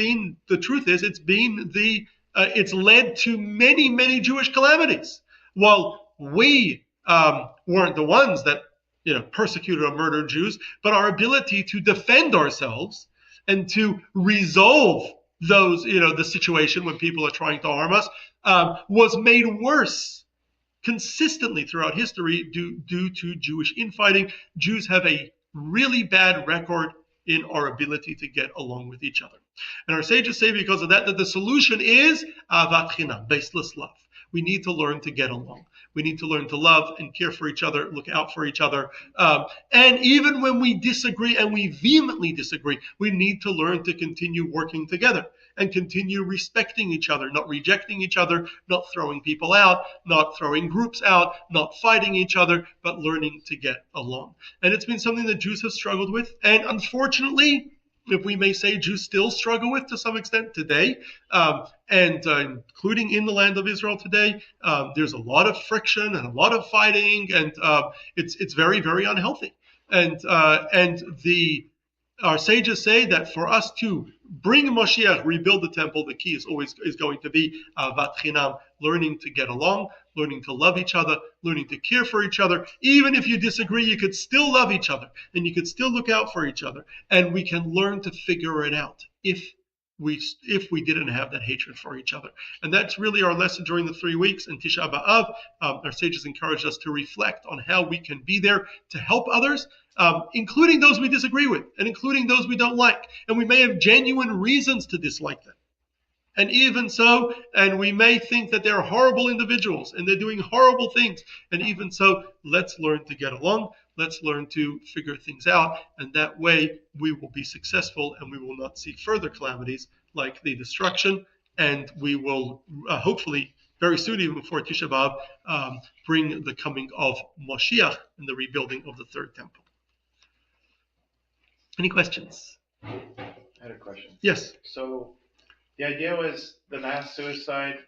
led to many, many Jewish calamities. While we weren't the ones that persecuted or murdered Jews, but our ability to defend ourselves and to resolve those, the situation when people are trying to harm us, was made worse consistently throughout history due to Jewish infighting. Jews have a really bad record in our ability to get along with each other. And our sages say because of that the solution is avat chinam, baseless love. We need to learn to get along. We need to learn to love and care for each other, look out for each other. And even when we disagree, and we vehemently disagree, we need to learn to continue working together and continue respecting each other, not rejecting each other, not throwing people out, not throwing groups out, not fighting each other, but learning to get along. And it's been something that Jews have struggled with. And unfortunately, if we may say, Jews still struggle with to some extent today, including in the land of Israel today. There's a lot of friction and a lot of fighting, and it's very, very unhealthy. And our sages say that for us to bring Moshiach, rebuild the temple, the key is going to be avat chinam, learning to get along, learning to love each other, learning to care for each other. Even if you disagree, you could still love each other, and you could still look out for each other, and we can learn to figure it out if we didn't have that hatred for each other. And that's really our lesson during the 3 weeks. And Tisha B'Av, our sages encouraged us to reflect on how we can be there to help others, including those we disagree with, and including those we don't like. And we may have genuine reasons to dislike them. And even so, and we may think that they're horrible individuals and they're doing horrible things. And even so, let's learn to get along. Let's learn to figure things out. And that way we will be successful, and we will not see further calamities like the destruction. And we will hopefully very soon, even before Tisha B'Av, bring the coming of Moshiach and the rebuilding of the third temple. Any questions? I had a question. Yes. So the idea was the mass suicide,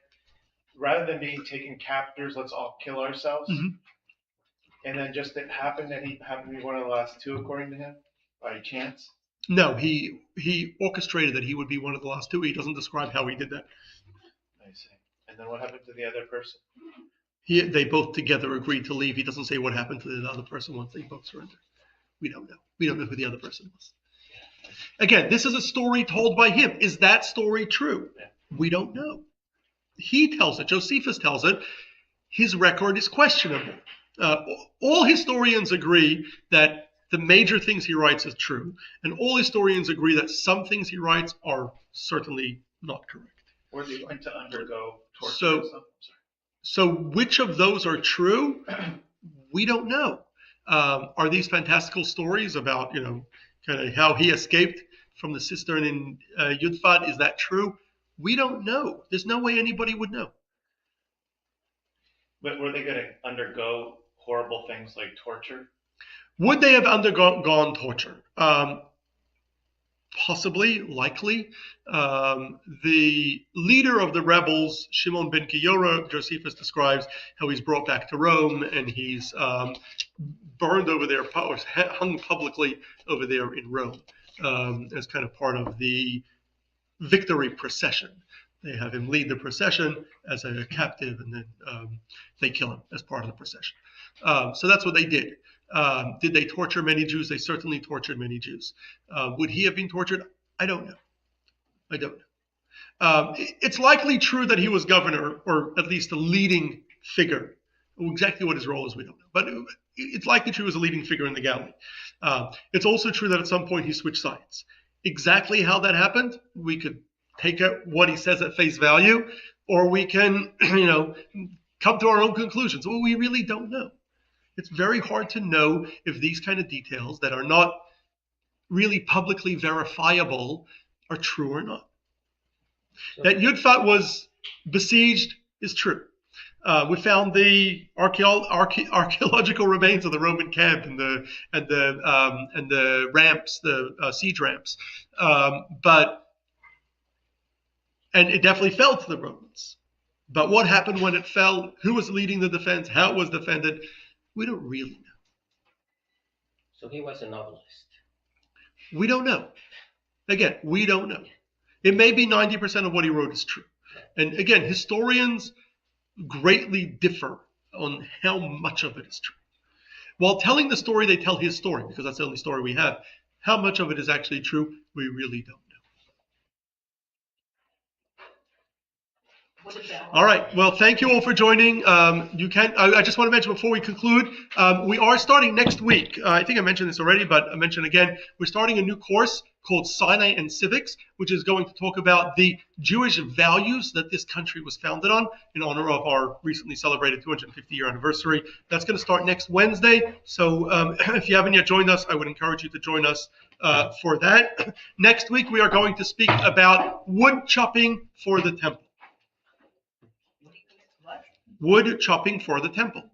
rather than being taken captors, let's all kill ourselves. Mm-hmm. And then just it happened that he happened to be one of the last two, according to him, by chance. No, he orchestrated that he would be one of the last two. He doesn't describe how he did that. I see. And then what happened to the other person? They both together agreed to leave. He doesn't say what happened to the other person once they both surrendered. We don't know. We don't know who the other person was. Again, this is a story told by him. Is that story true? Yeah. We don't know. He tells it. Josephus tells it. His record is questionable. All historians agree that the major things he writes is true, and all historians agree that some things he writes are certainly not correct. Or they went to undergo torture So- or something? So which of those are true? We don't know. Are these fantastical stories about, kind of how he escaped from the cistern in Yudfat? Is that true? We don't know. There's no way anybody would know. But were they going to undergo horrible things like torture? Would they have undergone torture? Possibly, likely. The leader of the rebels, Shimon ben Kiora, Josephus describes how he's brought back to Rome, and he's burned over there, or hung publicly over there in Rome, as kind of part of the victory procession. They have him lead the procession as a captive, and then they kill him as part of the procession. So that's what they did. Did they torture many Jews? They certainly tortured many Jews. Would he have been tortured? I don't know. It's likely true that he was governor, or at least a leading figure. Exactly what his role is, we don't know. But it's likely true he was a leading figure in the Galilee. It's also true that at some point he switched sides. Exactly how that happened, we could take what he says at face value, or we can, come to our own conclusions. Well, we really don't know. It's very hard to know if these kind of details that are not really publicly verifiable are true or not. That Yudfat was besieged is true. We found the archaeological remains of the Roman camp and the ramps, the siege ramps, and it definitely fell to the Romans. But what happened when it fell? Who was leading the defense? How it was defended? We don't really know. So he was a novelist. We don't know. Again, we don't know. It may be 90% of what he wrote is true. And again, historians greatly differ on how much of it is true. While telling the story, they tell his story, because that's the only story we have. How much of it is actually true, we really don't know. What is that? All right. Well, thank you all for joining. You can. I just want to mention before we conclude, we are starting next week. I think I mentioned this already, but I mention again. We're starting a new course called Sinai and Civics, which is going to talk about the Jewish values that this country was founded on in honor of our recently celebrated 250-year anniversary. That's going to start next Wednesday. So if you haven't yet joined us, I would encourage you to join us for that. Next week, we are going to speak about wood chopping for the temple. What? Wood chopping for the temple.